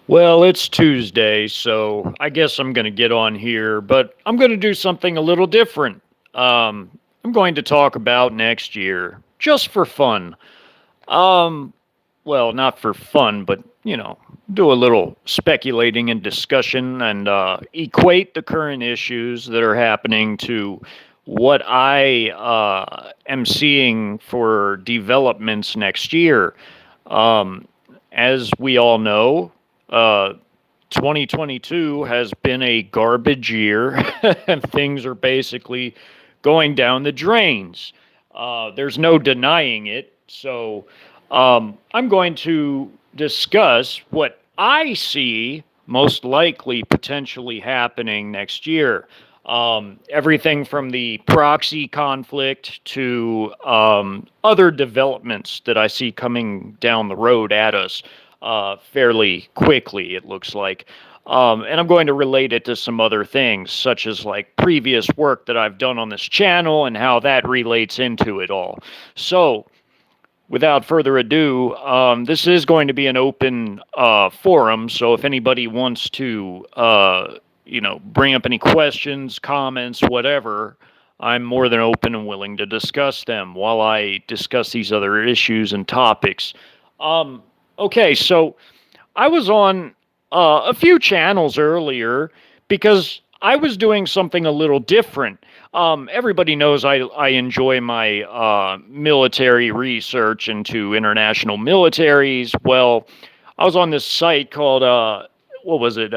Well, it's Tuesday, so I guess I'm going to get on here, but I'm going to do something a little different. I'm going to talk about next year, just for fun. Um, well, not for fun, but, do a little speculating and discussion and equate the current issues that are happening to what I am seeing for developments next year. Um, as we all know, uh, 2022 has been a garbage year, and things are basically going down the drains. There's no denying it. So, I'm going to discuss what I see most likely potentially happening next year. Everything from the proxy conflict to other developments that I see coming down the road at us fairly quickly, it looks like. And I'm going to relate it to some other things, such as like previous work that I've done on this channel and how that relates into it all. So, without further ado, this is going to be an open forum. So if anybody wants to, bring up any questions, comments, whatever, I'm more than open and willing to discuss them while I discuss these other issues and topics. Um, okay, so I was on a few channels earlier because I was doing something a little different. Everybody knows I enjoy my military research into international militaries. Well, I was on this site called, what was it?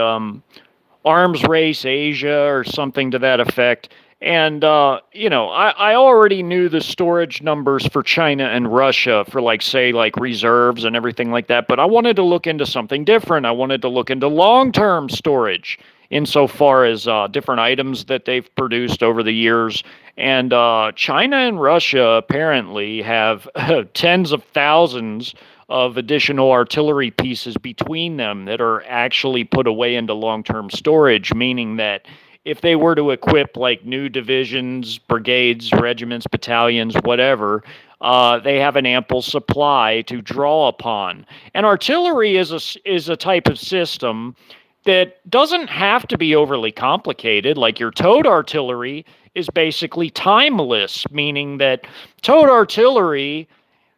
Arms Race Asia or something to that effect. And, I already knew the storage numbers for China and Russia for, like, say, like reserves and everything like that. But I wanted to look into something different. I wanted to look into long term storage insofar as different items that they've produced over the years. And China and Russia apparently have tens of thousands of additional artillery pieces between them that are actually put away into long term storage, meaning that if they were to equip like new divisions, brigades, regiments, battalions, whatever, they have an ample supply to draw upon. And artillery is a type of system that doesn't have to be overly complicated. Like your towed artillery is basically timeless, meaning that towed artillery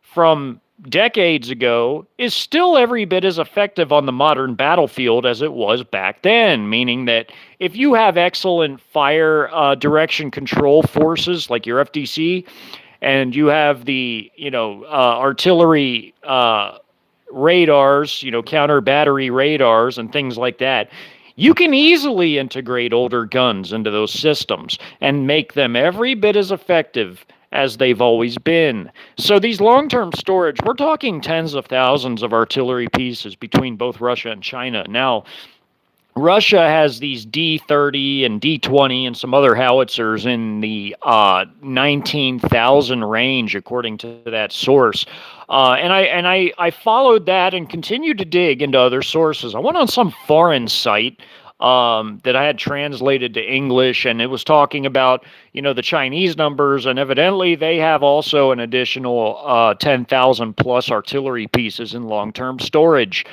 from decades ago is still every bit as effective on the modern battlefield as it was back then, meaning that if you have excellent fire direction control forces like your FDC, and you have the artillery radars, counter battery radars and things like that, you can easily integrate older guns into those systems and make them every bit as effective as they've always been. So these long-term storage, we're talking tens of thousands of artillery pieces between both Russia and China. Now, Russia has these D-30 and D-20 and some other howitzers in the 19,000 range, according to that source. And I followed that and continued to dig into other sources. I went on some foreign site that I had translated to English, and it was talking about, the Chinese numbers, and evidently they have also an additional 10,000 plus artillery pieces in long-term storage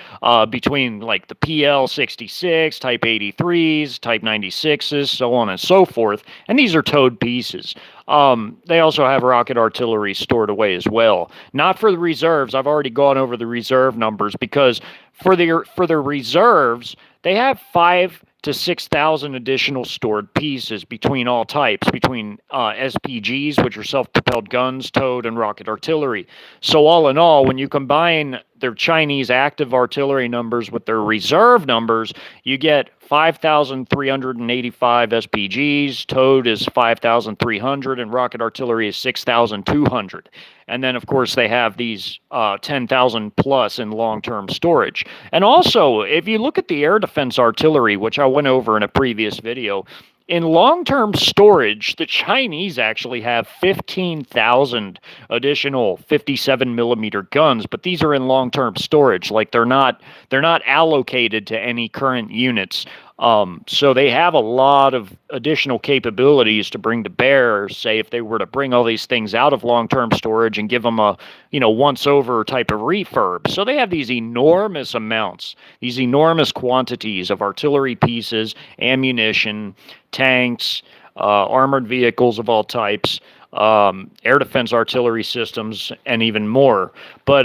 between like the PL-66, Type 83s, Type 96s, so on and so forth, and these are towed pieces. They also have rocket artillery stored away as well. Not for the reserves. I've already gone over the reserve numbers because for their reserves, they have 5 to 6,000 additional stored pieces between all types, between SPGs, which are self-propelled guns, towed, and rocket artillery. So all in all, when you combine their Chinese active artillery numbers with their reserve numbers, you get 5,385 SPGs, towed is 5,300, and rocket artillery is 6,200. And then, of course, they have these 10,000 plus in long-term storage. And also, if you look at the air defense artillery, which I went over in a previous video, in long-term storage, the Chinese actually have 15,000 additional 57 millimeter guns, but these are in long-term storage. Like they're not allocated to any current units. So they have a lot of additional capabilities to bring to bear, say, if they were to bring all these things out of long-term storage and give them a, once-over type of refurb. So they have these enormous amounts, these enormous quantities of artillery pieces, ammunition, tanks, armored vehicles of all types, air defense artillery systems, and even more. But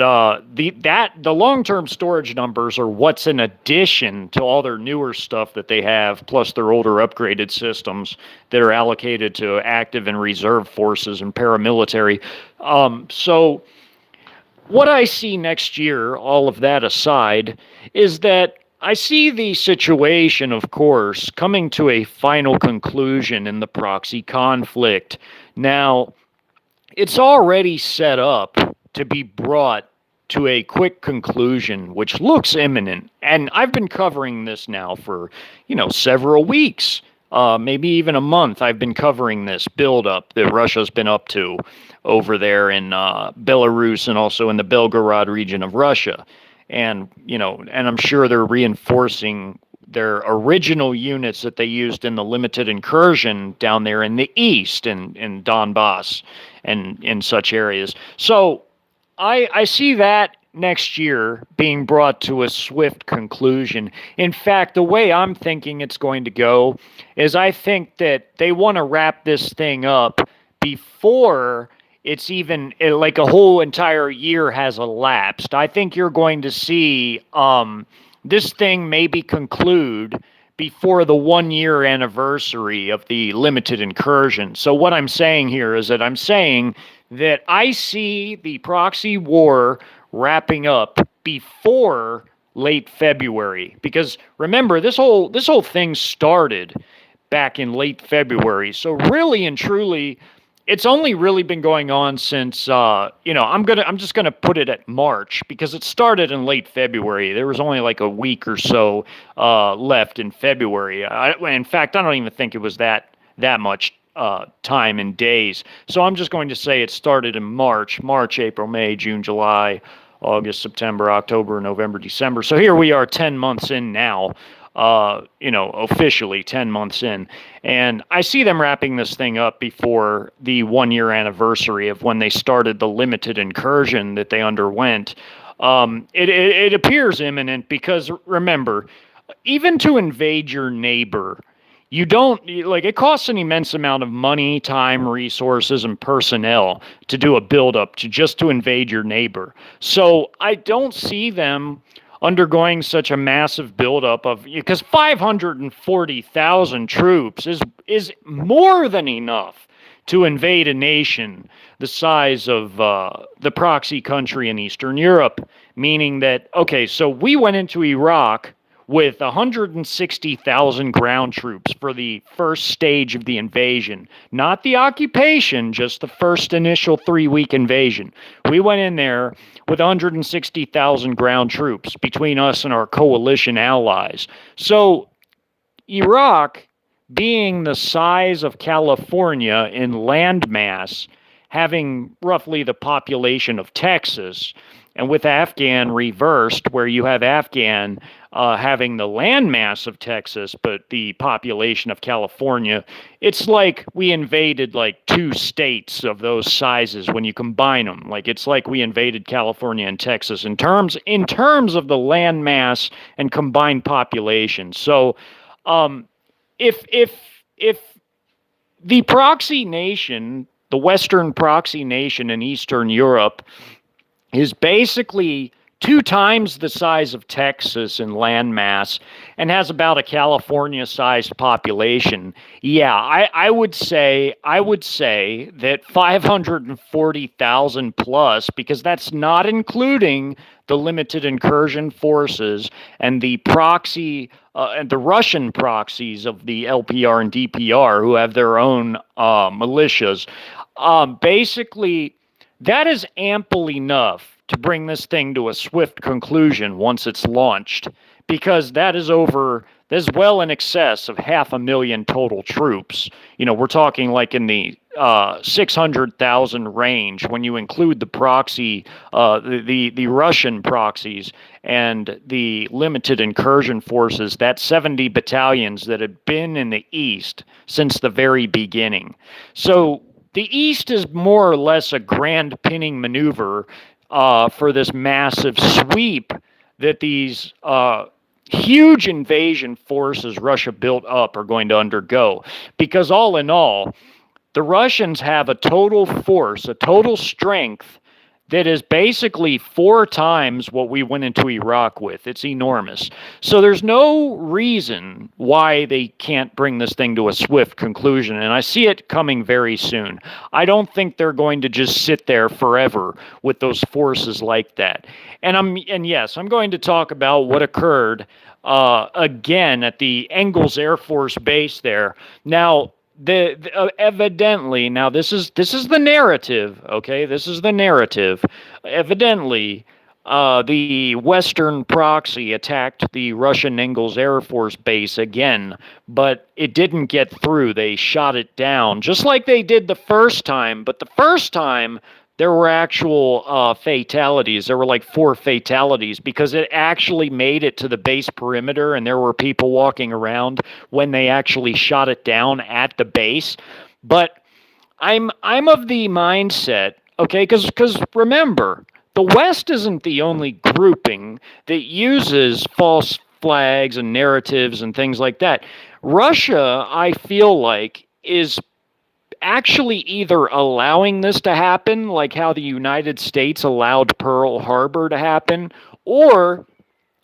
the long-term storage numbers are what's in addition to all their newer stuff that they have, plus their older upgraded systems that are allocated to active and reserve forces and paramilitary. So what I see next year, all of that aside, is that I see the situation, of course, coming to a final conclusion in the proxy conflict. Now, it's already set up to be brought to a quick conclusion, which looks imminent. And I've been covering this now for, several weeks, maybe even a month. I've been covering this buildup that Russia's been up to over there in Belarus and also in the Belgorod region of Russia. And, and I'm sure they're reinforcing their original units that they used in the limited incursion down there in the east, in Donbass and in such areas. So I see that next year being brought to a swift conclusion. In fact, the way I'm thinking it's going to go is I think that they want to wrap this thing up before it's even like a whole entire year has elapsed. I think you're going to see this thing maybe conclude before the 1-year anniversary of the limited incursion. So what I'm saying here is that I'm saying that I see the proxy war wrapping up before late February, because remember, this whole thing started back in late February. So really and truly, it's only really been going on since I'm just gonna put it at March, because it started in late February. There was only like a week or so left in February. In fact, I don't even think it was that much time in days. So I'm just going to say it started in March, April, May, June, July, August, September, October, November, December. So here we are 10 months in now. Officially 10 months in. And I see them wrapping this thing up before the 1-year anniversary of when they started the limited incursion that they underwent. It appears imminent because, remember, even to invade your neighbor, you don't, it costs an immense amount of money, time, resources, and personnel to do a buildup to invade your neighbor. So I don't see them undergoing such a massive buildup because 540,000 troops is more than enough to invade a nation the size of the proxy country in Eastern Europe. Meaning that, okay, so we went into Iraq with 160,000 ground troops for the first stage of the invasion. Not the occupation, just the first initial 3-week invasion. We went in there with 160,000 ground troops between us and our coalition allies. So Iraq, being the size of California in landmass, having roughly the population of Texas, and with Afghan reversed, where you have Afghan having the landmass of Texas, but the population of California, it's like we invaded like 2 states of those sizes when you combine them. Like it's like we invaded California and Texas in terms of the landmass and combined population. So, if the proxy nation, the Western proxy nation in Eastern Europe, is basically 2 times the size of Texas in landmass and has about a California-sized population. Yeah, I would say that 540,000 plus, because that's not including the limited incursion forces and the proxy and the Russian proxies of the LPR and DPR, who have their own militias. Basically, that is ample enough to bring this thing to a swift conclusion once it's launched, because there's well in excess of 500,000 total troops. We're talking like in the 600,000 range when you include the proxy, the Russian proxies and the limited incursion forces. That's 70 battalions that have been in the East since the very beginning. So the East is more or less a grand pinning maneuver for this massive sweep that these huge invasion forces Russia built up are going to undergo. Because all in all, the Russians have a total force, a total strength that is basically 4 times what we went into Iraq with. It's enormous. So there's no reason why they can't bring this thing to a swift conclusion, and I see it coming very soon. I don't think they're going to just sit there forever with those forces like that. And yes, I'm going to talk about what occurred again at the Engels Air Force Base there. Now, evidently, now this is the narrative, okay? This is the narrative. Evidently, the Western proxy attacked the Russian Engels Air Force Base again, but it didn't get through. They shot it down, just like they did the first time. But the first time, there were actual fatalities. There were like 4 fatalities because it actually made it to the base perimeter, and there were people walking around when they actually shot it down at the base. But I'm of the mindset, okay, because remember, the West isn't the only grouping that uses false flags and narratives and things like that. Russia, I feel like, is actually either allowing this to happen, like how the United States allowed Pearl Harbor to happen, or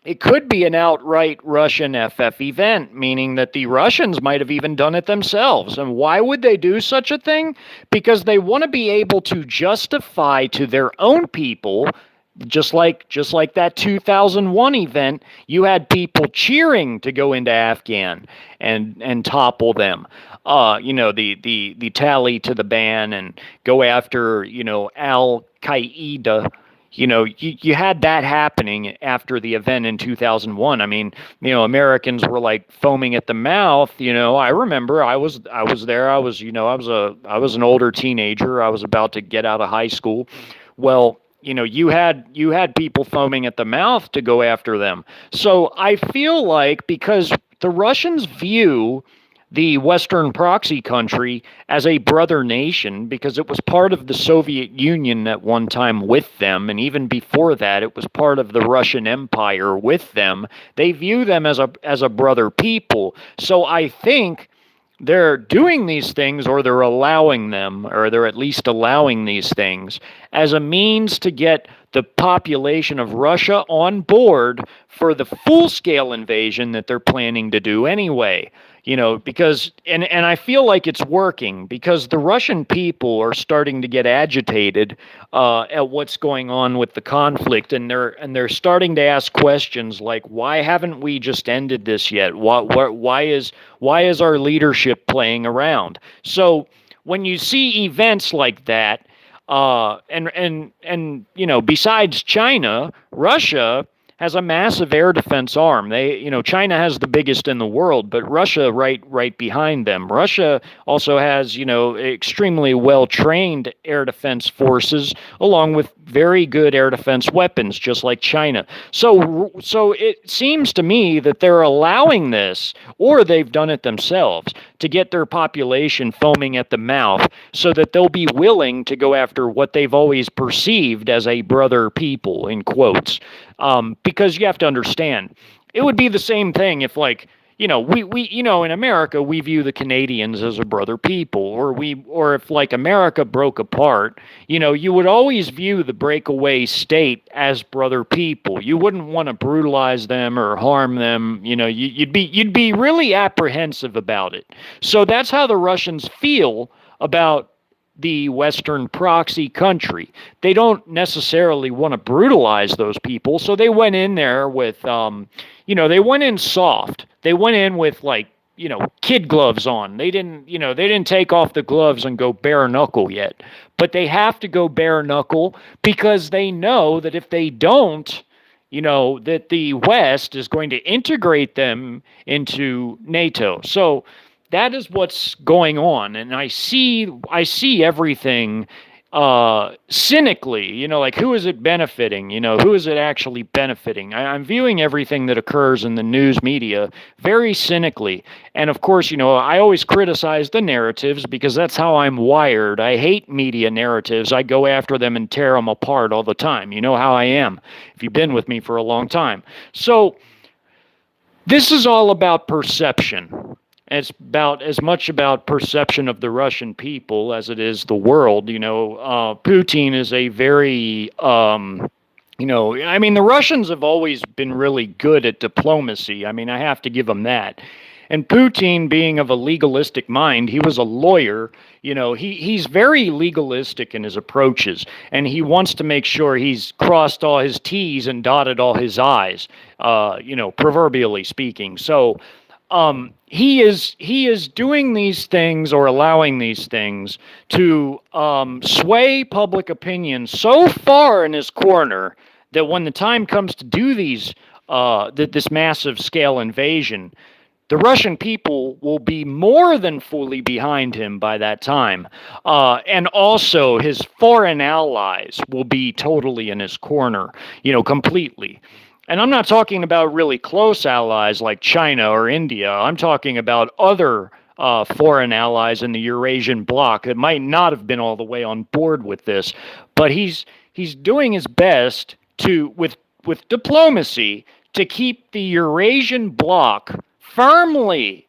it could be an outright Russian FF event, meaning that the Russians might have even done it themselves. And why would they do such a thing? Because they want to be able to justify to their own people, just like that 2001 event, you had people cheering to go into Afghan and topple them. The tally to the ban and go after, Al Qaeda. You had that happening after the event in 2001. I mean, Americans were like foaming at the mouth. I remember I was there. I was an older teenager. I was about to get out of high school. Well, you had people foaming at the mouth to go after them. So I feel like because the Russians view the Western proxy country as a brother nation, because it was part of the Soviet Union at one time with them, and even before that, it was part of the Russian Empire with them. They view them as a brother people. So I think they're doing these things, or they're allowing them, or they're at least allowing these things as a means to get the population of Russia on board for the full-scale invasion that they're planning to do anyway. Because and I feel like it's working, because the Russian people are starting to get agitated at what's going on with the conflict, and they're starting to ask questions like, why haven't we just ended this yet? Why is our leadership playing around? So when you see events like that, besides China, Russia has a massive air defense arm. China has the biggest in the world, but Russia right behind them. Russia also has, extremely well-trained air defense forces, along with very good air defense weapons, just like China. So it seems to me that they're allowing this, or they've done it themselves, to get their population foaming at the mouth so that they'll be willing to go after what they've always perceived as a brother people, in quotes. Because you have to understand, it would be the same thing if, like, we in America, we view the Canadians as a brother people, or if like America broke apart, you would always view the breakaway state as brother people. You wouldn't want to brutalize them or harm them. You'd be really apprehensive about it. So that's how the Russians feel about the Western proxy country. They don't necessarily want to brutalize those people, so they went in there with, they went in soft. They went in with, like, kid gloves on. They didn't take off the gloves and go bare knuckle yet. But they have to go bare knuckle because they know that if they don't, that the West is going to integrate them into NATO. So that is what's going on, and I see everything cynically. Like, who is it benefiting? Who is it actually benefiting? I'm viewing everything that occurs in the news media very cynically. And of course, I always criticize the narratives because that's how I'm wired. I hate media narratives. I go after them and tear them apart all the time. You know how I am if you've been with me for a long time. So this is all about perception. It's about as much about perception of the Russian people as it is the world. Putin is a very, the Russians have always been really good at diplomacy. I have to give them that. And Putin, being of a legalistic mind, he was a lawyer. He's very legalistic in his approaches, and he wants to make sure he's crossed all his T's and dotted all his I's, proverbially speaking. So, he is doing these things or allowing these things to sway public opinion so far in his corner that when the time comes to do this massive scale invasion, the Russian people will be more than fully behind him by that time. And also his foreign allies will be totally in his corner, completely. And I'm not talking about really close allies like China or India. I'm talking about other foreign allies in the Eurasian bloc that might not have been all the way on board with this. But he's doing his best with diplomacy to keep the Eurasian bloc firmly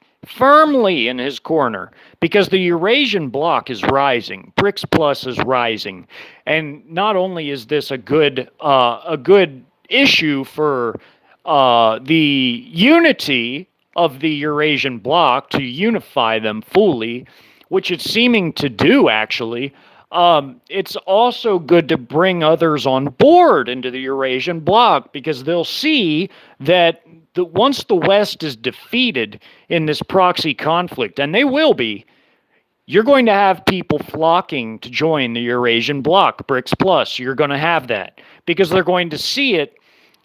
in his corner, because the Eurasian bloc is rising. BRICS Plus is rising. And not only is this a good issue for the unity of the Eurasian bloc, to unify them fully, which it's seeming to do, actually. It's also good to bring others on board into the Eurasian bloc, because they'll see that once the West is defeated in this proxy conflict, and they will be, you're going to have people flocking to join the Eurasian bloc, BRICS Plus. You're going to have that, because they're going to see it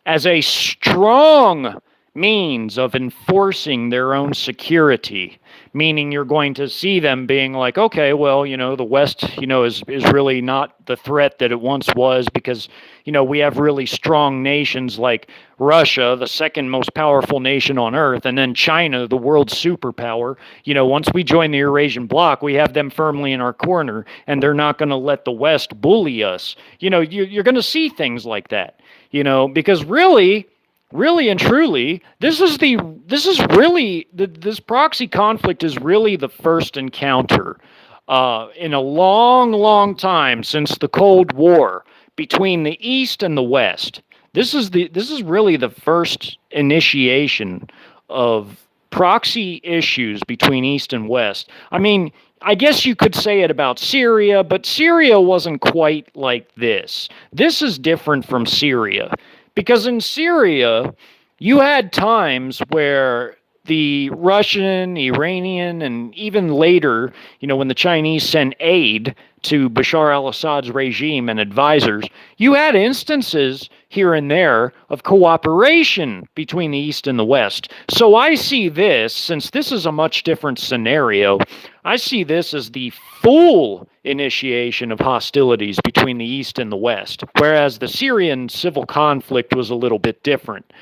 as a strong means of enforcing their own security, meaning you're going to see them being like, okay, well, the West, is really not the threat that it once was, because, we have really strong nations like Russia, the second most powerful nation on earth, and then China, the world's superpower. Once we join the Eurasian bloc, we have them firmly in our corner, and they're not going to let the West bully us. You're going to see things like that, because really and truly, this proxy conflict is really the first encounter in a long time since the Cold War between the East and the West. This is really the first initiation of proxy issues between East and West. I guess you could say it about Syria, but Syria wasn't quite like this. This is different from Syria. Because in Syria, you had times where the Russian, Iranian, and even later, when the Chinese sent aid to Bashar al-Assad's regime and advisors, you had instances here and there of cooperation between the East and the West. So I see this, since this is a much different scenario, I see this as the full initiation of hostilities between the East and the West, whereas the Syrian civil conflict was a little bit different,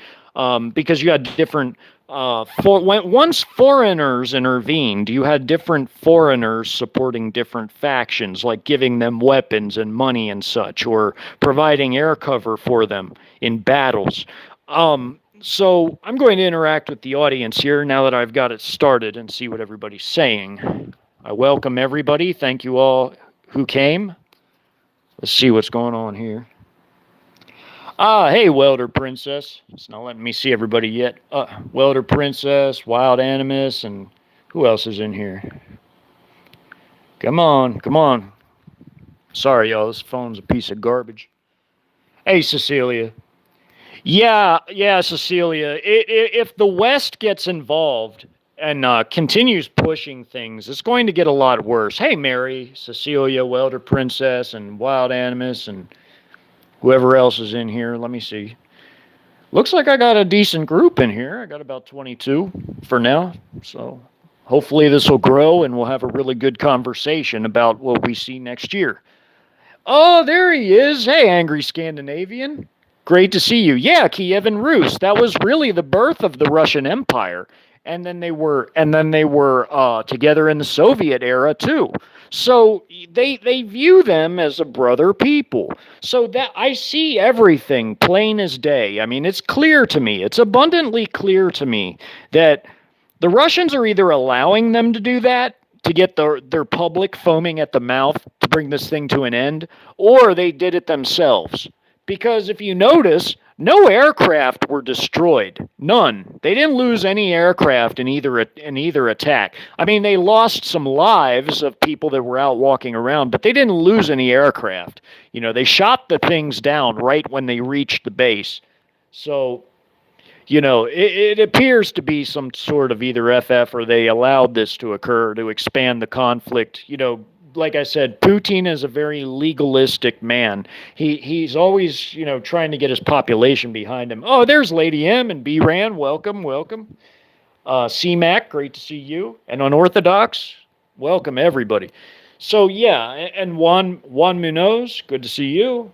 because you had different once foreigners intervened, you had different foreigners supporting different factions, like giving them weapons and money and such, or providing air cover for them in battles. So I'm going to interact with the audience here now that I've got it started and see what everybody's saying. I welcome everybody. Thank you all who came. Let's see what's going on here. Hey, Welder Princess. It's not letting me see everybody yet. Welder Princess, Wild Animus, and who else is in here? Come on. Sorry, y'all. This phone's a piece of garbage. Hey, Cecilia. Yeah, Cecilia. If the West gets involved and continues pushing things, it's going to get a lot worse. Hey, Mary, Cecilia, Welder Princess, and Wild Animus, and whoever else is in here. Let me see. Looks like I got a decent group in here. I got about 22 for now. So hopefully this will grow and we'll have a really good conversation about what we see next year. Oh, there he is. Hey, Angry Scandinavian. Great to see you. Yeah, Kiev and Rus. That was really the birth of the Russian Empire. And then they were together in the Soviet era too. So they view them as a brother people. So that I see everything plain as day. I mean, it's clear to me. It's abundantly clear to me that the Russians are either allowing them to do that to get their public foaming at the mouth to bring this thing to an end, or they did it themselves. Because if you notice, no aircraft were destroyed. None. They didn't lose any aircraft in either attack. I mean, they lost some lives of people that were out walking around, but they didn't lose any aircraft. You know, they shot the things down right when they reached the base. So, you know, it appears to be some sort of either FF or they allowed this to occur to expand the conflict. You know, like I said, Putin is a very legalistic man. He's always, you know, trying to get his population behind him. Oh, there's Lady M and B-Ran. Welcome, welcome. C-Mac, great to see you. And Unorthodox, welcome everybody. So yeah, and Juan Munoz, good to see you.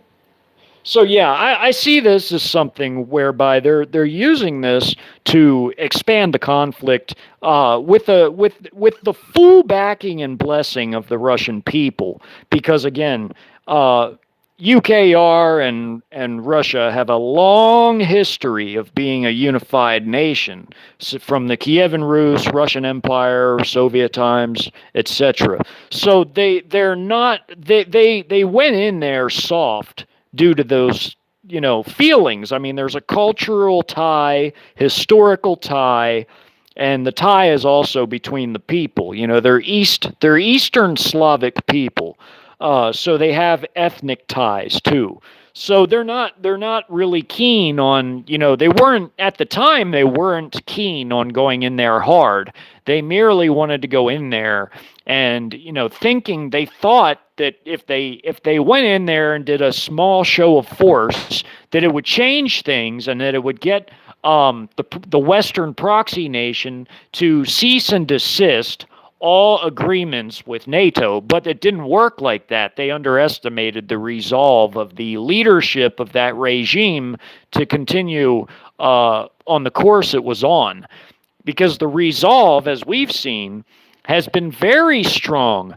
So yeah, I see this as something whereby they're using this to expand the conflict with the full backing and blessing of the Russian people, because again, UKR and Russia have a long history of being a unified nation, so from the Kievan Rus, Russian Empire, Soviet times, etc. So they went in there soft due to those, you know, feelings. I mean, there's a cultural tie, historical tie, and the tie is also between the people. You know, they're Eastern Slavic people, so they have ethnic ties too. So they're not really keen on, you know, they weren't at the time, they weren't keen on going in there hard. They merely wanted to go in there and, you know, they thought that if they went in there and did a small show of force, that it would change things and that it would get the Western proxy nation to cease and desist all agreements with NATO, but it didn't work like that. They underestimated the resolve of the leadership of that regime to continue on the course it was on, because the resolve, as we've seen, has been very strong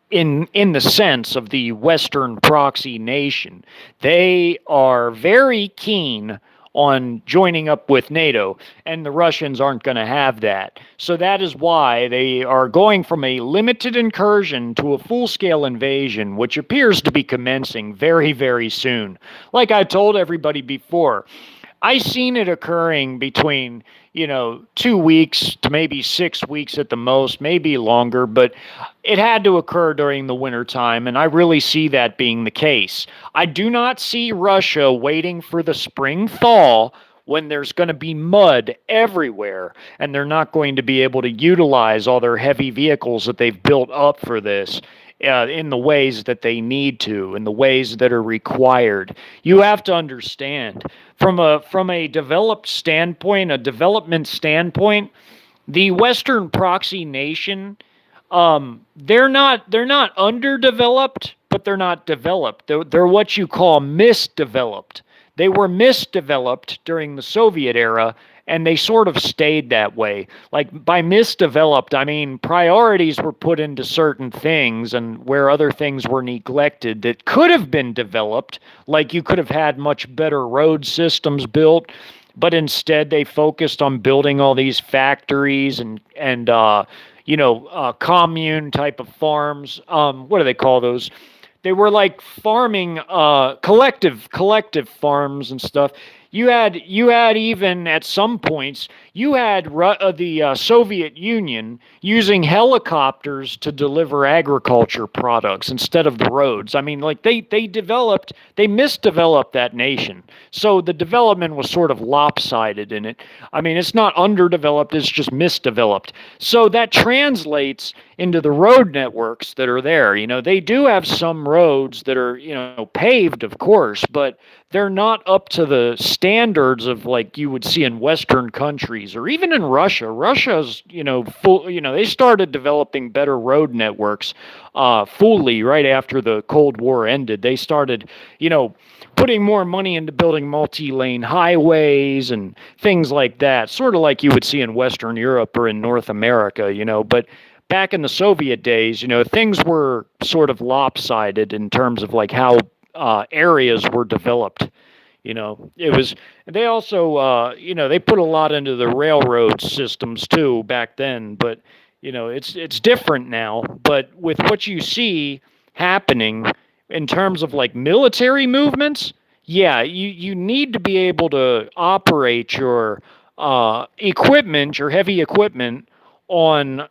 in the sense of the Western proxy nation. They are very keen on joining up with NATO, and the Russians aren't going to have that. So that is why they are going from a limited incursion to a full-scale invasion, which appears to be commencing very, very soon. Like I told everybody before, I seen it occurring between, you know, 2 weeks to maybe 6 weeks at the most, maybe longer, but it had to occur during the winter time, and I really see that being the case. I do not see Russia waiting for the spring thaw when there's going to be mud everywhere, and they're not going to be able to utilize all their heavy vehicles that they've built up for this. In the ways that they need to, in the ways that are required. You have to understand, from a development standpoint, the Western proxy nation, they're not underdeveloped, but they're not developed. They're what you call misdeveloped. They were misdeveloped during the Soviet era, and they sort of stayed that way. Like, by misdeveloped, I mean priorities were put into certain things, and where other things were neglected that could have been developed, like you could have had much better road systems built, but instead they focused on building all these factories and commune type of farms. What do they call those? They were like farming, collective farms and stuff. You had even at some points, you had the Soviet Union using helicopters to deliver agriculture products instead of the roads. I mean, like they misdeveloped that nation. So the development was sort of lopsided in it. I mean, it's not underdeveloped, it's just misdeveloped. So that translates into the road networks that are there. You know, they do have some roads that are, you know, paved, of course, but they're not up to the standards of like you would see in Western countries or even in Russia. Russia's, they started developing better road networks fully right after the Cold War ended. They started, putting more money into building multi-lane highways and things like that, sort of like you would see in Western Europe or in North America, but back in the Soviet days, things were sort of lopsided in terms of like how areas were developed. It was, they also, they put a lot into the railroad systems too back then, but, it's different now. But with what you see happening in terms of like military movements, yeah, you need to be able to operate your equipment, your heavy equipment on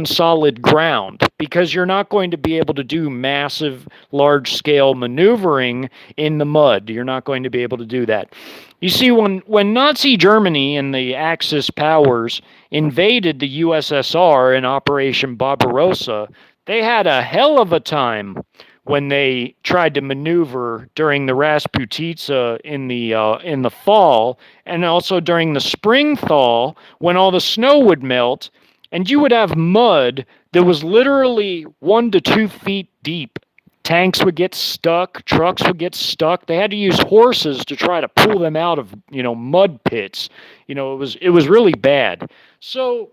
solid ground, because you're not going to be able to do massive large scale maneuvering in the mud. You're not going to be able to do that. You see, when Nazi Germany and the Axis powers invaded the USSR in Operation Barbarossa, they had a hell of a time when they tried to maneuver during the Rasputitsa in the fall, and also during the spring thaw when all the snow would melt. And you would have mud that was literally 1 to 2 feet deep. Tanks would get stuck, trucks would get stuck. They had to use horses to try to pull them out of, mud pits. It was really bad. So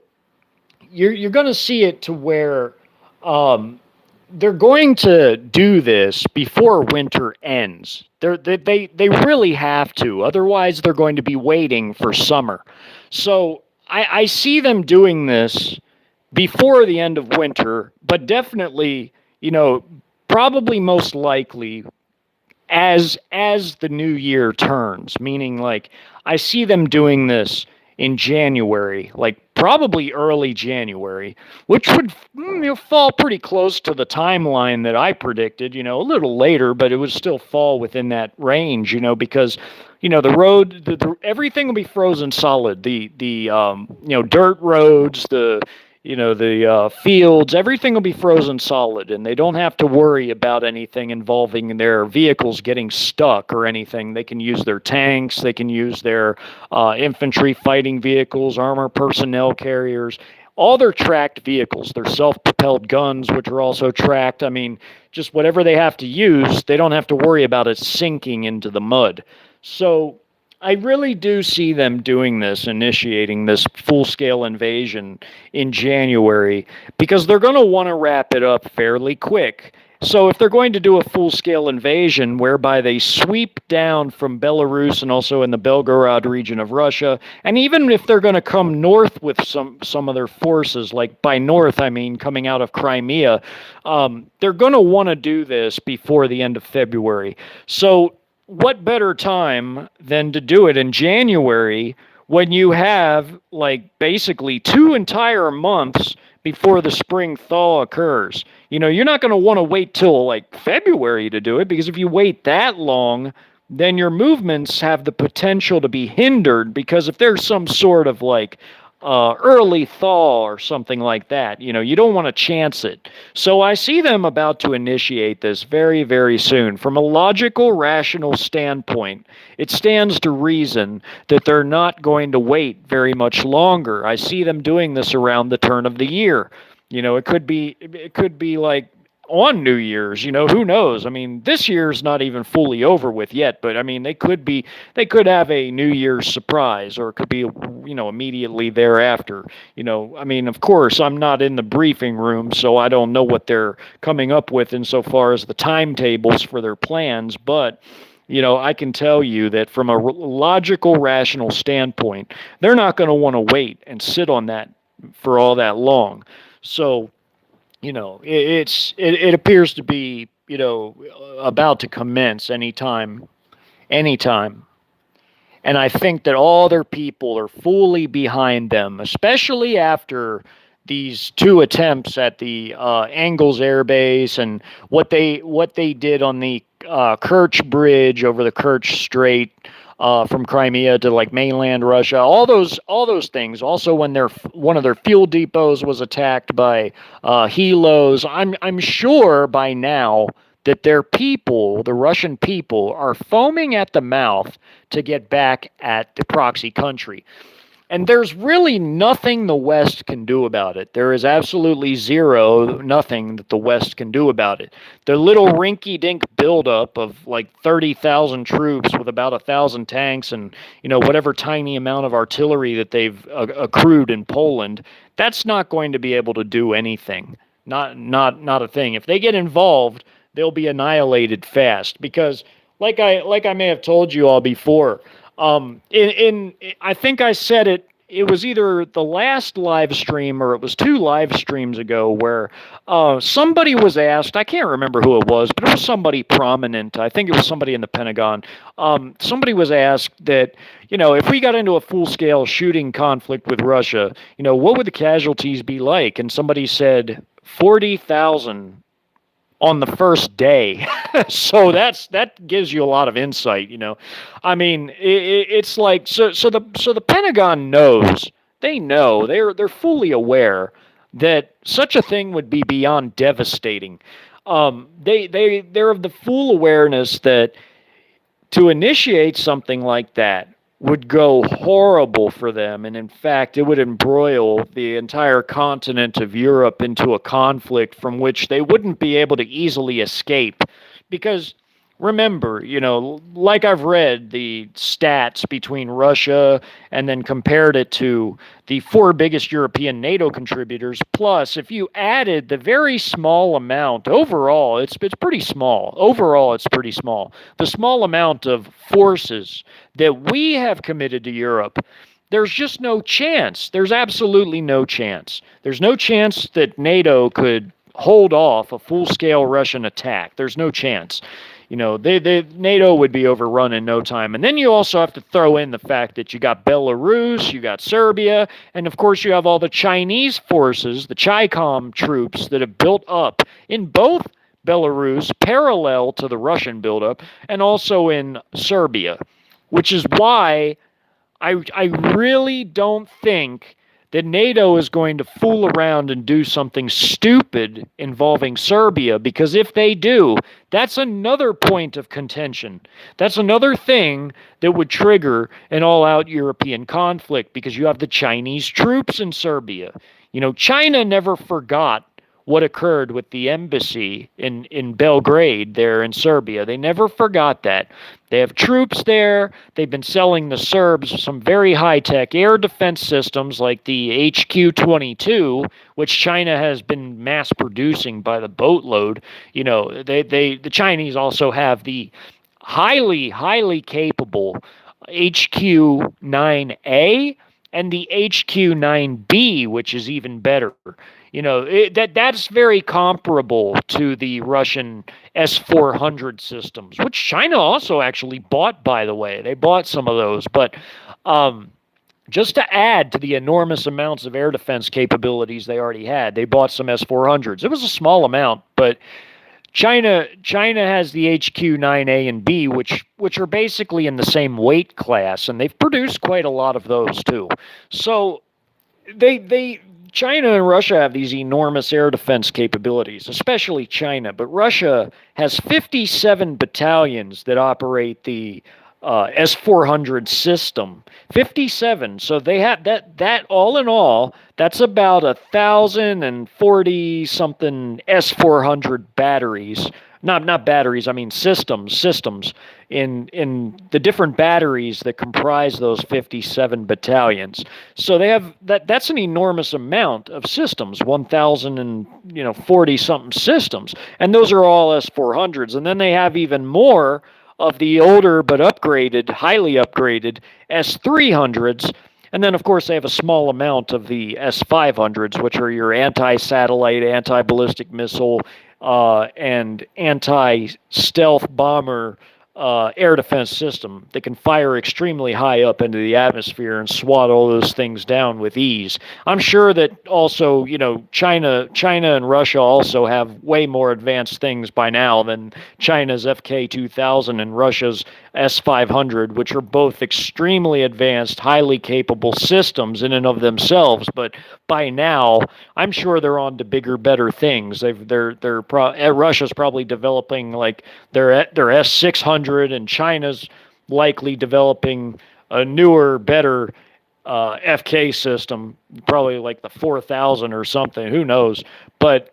you're going to see it to where they're going to do this before winter ends. They really have to. Otherwise, they're going to be waiting for summer. So I see them doing this before the end of winter, but definitely, probably most likely as the new year turns, meaning like I see them doing this in January, like probably early January, which would fall pretty close to the timeline that I predicted, a little later, but it would still fall within that range, because the road, everything will be frozen solid. The dirt roads, the fields, everything will be frozen solid, and they don't have to worry about anything involving their vehicles getting stuck or anything. They can use their tanks, they can use their infantry fighting vehicles, armor personnel carriers, all their tracked vehicles, their self-propelled guns, which are also tracked. I mean, just whatever they have to use, they don't have to worry about it sinking into the mud. So I really do see them doing this, initiating this full-scale invasion in January, because they're going to want to wrap it up fairly quick. So if they're going to do a full-scale invasion whereby they sweep down from Belarus and also in the Belgorod region of Russia, and even if they're going to come north with some of their forces, like by north I mean coming out of Crimea, they're going to want to do this before the end of February. So what better time than to do it in January when you have like basically 2 entire months before the spring thaw occurs? You're not going to want to wait till like February to do it, because if you wait that long, then your movements have the potential to be hindered, because if there's some sort of like early thaw or something like that, you don't want to chance it. So I see them about to initiate this very, very soon. From a logical, rational standpoint, it stands to reason that they're not going to wait very much longer. I see them doing this around the turn of the year. It could be like on New Year's, who knows? I mean, this year's not even fully over with yet, but I mean, they could have a New Year's surprise, or it could be, immediately thereafter. I mean, of course, I'm not in the briefing room, so I don't know what they're coming up with insofar as the timetables for their plans, but I can tell you that from a logical, rational standpoint, they're not going to want to wait and sit on that for all that long. So, it appears to be, about to commence anytime. And I think that all their people are fully behind them, especially after these 2 attempts at the Engels Air Base and what they did on the Kerch Bridge over the Kerch Strait from Crimea to like mainland Russia. All those things. Also, when one of their fuel depots was attacked by helos, I'm sure by now that their people, the Russian people, are foaming at the mouth to get back at the proxy country. And there's really nothing the West can do about it. There is absolutely nothing that the West can do about it. The little rinky-dink buildup of like 30,000 troops with about 1,000 tanks and whatever tiny amount of artillery that they've accrued in Poland, that's not going to be able to do anything. Not a thing. If they get involved, they'll be annihilated fast because, like I may have told you all before. I think I said it. It was either the last live stream or it was 2 live streams ago where somebody was asked. I can't remember who it was, but it was somebody prominent. I think it was somebody in the Pentagon. Somebody was asked that if we got into a full-scale shooting conflict with Russia, what would the casualties be like? And somebody said 40,000 on the first day. So that gives you a lot of insight, I mean, it's like so the Pentagon knows. They know. They're fully aware that such a thing would be beyond devastating. They're of the full awareness that to initiate something like that would go horrible for them, and in fact, it would embroil the entire continent of Europe into a conflict from which they wouldn't be able to easily escape. Because remember, like I've read the stats between Russia and then compared it to the 4 biggest European NATO contributors, plus if you added the very small amount, overall, it's pretty small. Overall, it's pretty small. The small amount of forces that we have committed to Europe, there's just no chance. There's absolutely no chance. There's no chance that NATO could hold off a full-scale Russian attack. There's no chance. NATO would be overrun in no time. And then you also have to throw in the fact that you got Belarus, you got Serbia, and of course you have all the Chinese forces, the CHICOM troops that have built up in both Belarus, parallel to the Russian buildup, and also in Serbia, which is why I really don't think that NATO is going to fool around and do something stupid involving Serbia, because if they do, that's another point of contention. That's another thing that would trigger an all-out European conflict, because you have the Chinese troops in Serbia. China never forgot what occurred with the embassy in Belgrade there in Serbia. They never forgot that. They have troops there. They've been selling the Serbs some very high-tech air defense systems like the HQ-22, which China has been mass producing by the boatload. The Chinese also have the highly capable HQ-9A and the HQ-9B, which is even better. That's very comparable to the Russian S-400 systems, which China also actually bought, by the way. They bought some of those. But just to add to the enormous amounts of air defense capabilities they already had, they bought some S-400s. It was a small amount, but China has the HQ-9A and B, which are basically in the same weight class, and they've produced quite a lot of those too. So China and Russia have these enormous air defense capabilities, especially China, but Russia has 57 battalions that operate the S-400 system. 57. So they have that all in all, that's about 1,040 something S-400 batteries. Not batteries, I mean systems in the different batteries that comprise those 57 battalions. So they have that's an enormous amount of systems, 1,040 something systems. And those are all S-400s. And then they have even more of the older but highly upgraded S-300s. And then, of course, they have a small amount of the S-500s, which are your anti-satellite, anti-ballistic missile, and anti-stealth bomber air defense system that can fire extremely high up into the atmosphere and swat all those things down with ease. I'm sure that also, China and Russia also have way more advanced things by now than China's FK-2000 and Russia's S-500, which are both extremely advanced, highly capable systems in and of themselves. But by now, I'm sure they're on to bigger, better things. Russia's probably developing like their S-600, and China's likely developing a newer, better FK system, probably like the 4000 or something. Who knows? But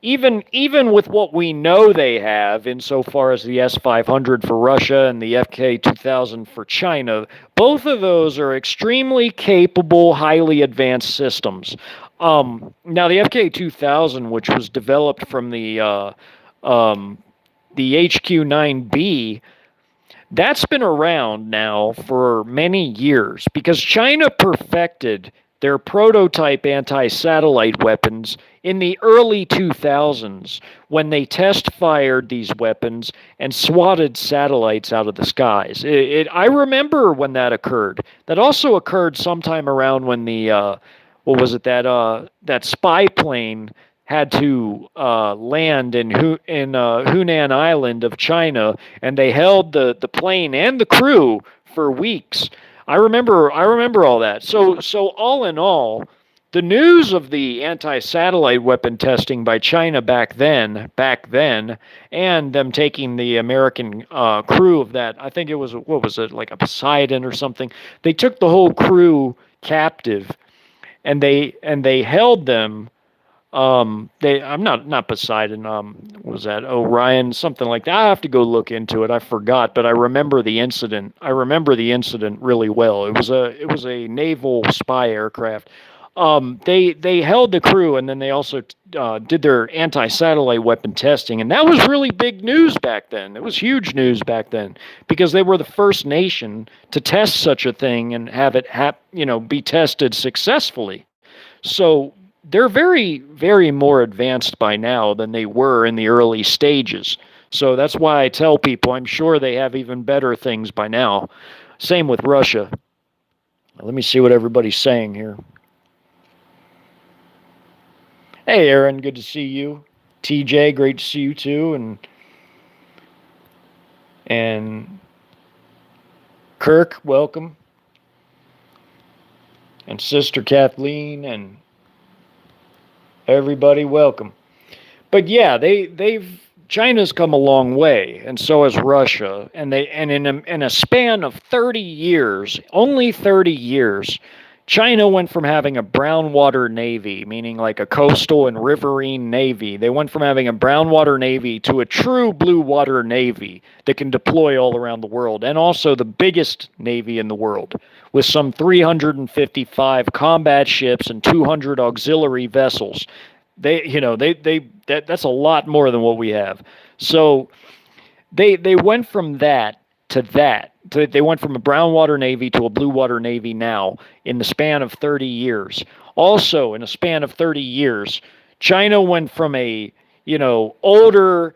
even with what we know they have, insofar as the S-500 for Russia and the FK-2000 for China, both of those are extremely capable, highly advanced systems. Now, the FK-2000, which was developed from the HQ-9B, that's been around now for many years because China perfected their prototype anti-satellite weapons in the early 2000s when they test-fired these weapons and swatted satellites out of the skies. I remember when that occurred. That also occurred sometime around when the, that spy plane had to land in Hunan Island of China, and they held the plane and the crew for weeks. I remember all that. So all in all, the news of the anti-satellite weapon testing by China back then, and them taking the American crew of that, I think it was, what was it, like a Poseidon or something. They took the whole crew captive, and they held them. I'm not Poseidon. What was that? Orion, something like that. I have to go look into it. I forgot, but I remember the incident. I remember the incident really well. It was a naval spy aircraft. They held the crew, and then they also did their anti-satellite weapon testing, and that was really big news back then. It was huge news back then because they were the first nation to test such a thing and have it be tested successfully. So they're very, very more advanced by now than they were in the early stages. So that's why I tell people I'm sure they have even better things by now. Same with Russia. Let me see what everybody's saying here. Hey, Aaron, good to see you. TJ, great to see you too. And Kirk, welcome. And Sister Kathleen and everybody, welcome. But yeah, China's come a long way, and so has Russia. And in a span of 30 years, only 30 years, China went from having a brown water navy, meaning like a coastal and riverine navy. They went from having a brown water navy to a true blue water navy that can deploy all around the world, and also the biggest navy in the world, with some 355 combat ships and 200 auxiliary vessels. That's a lot more than what we have. So they went from that to that. They went from a brown water navy to a blue water navy now in the span of 30 years. Also, in a span of 30 years, China went from a older,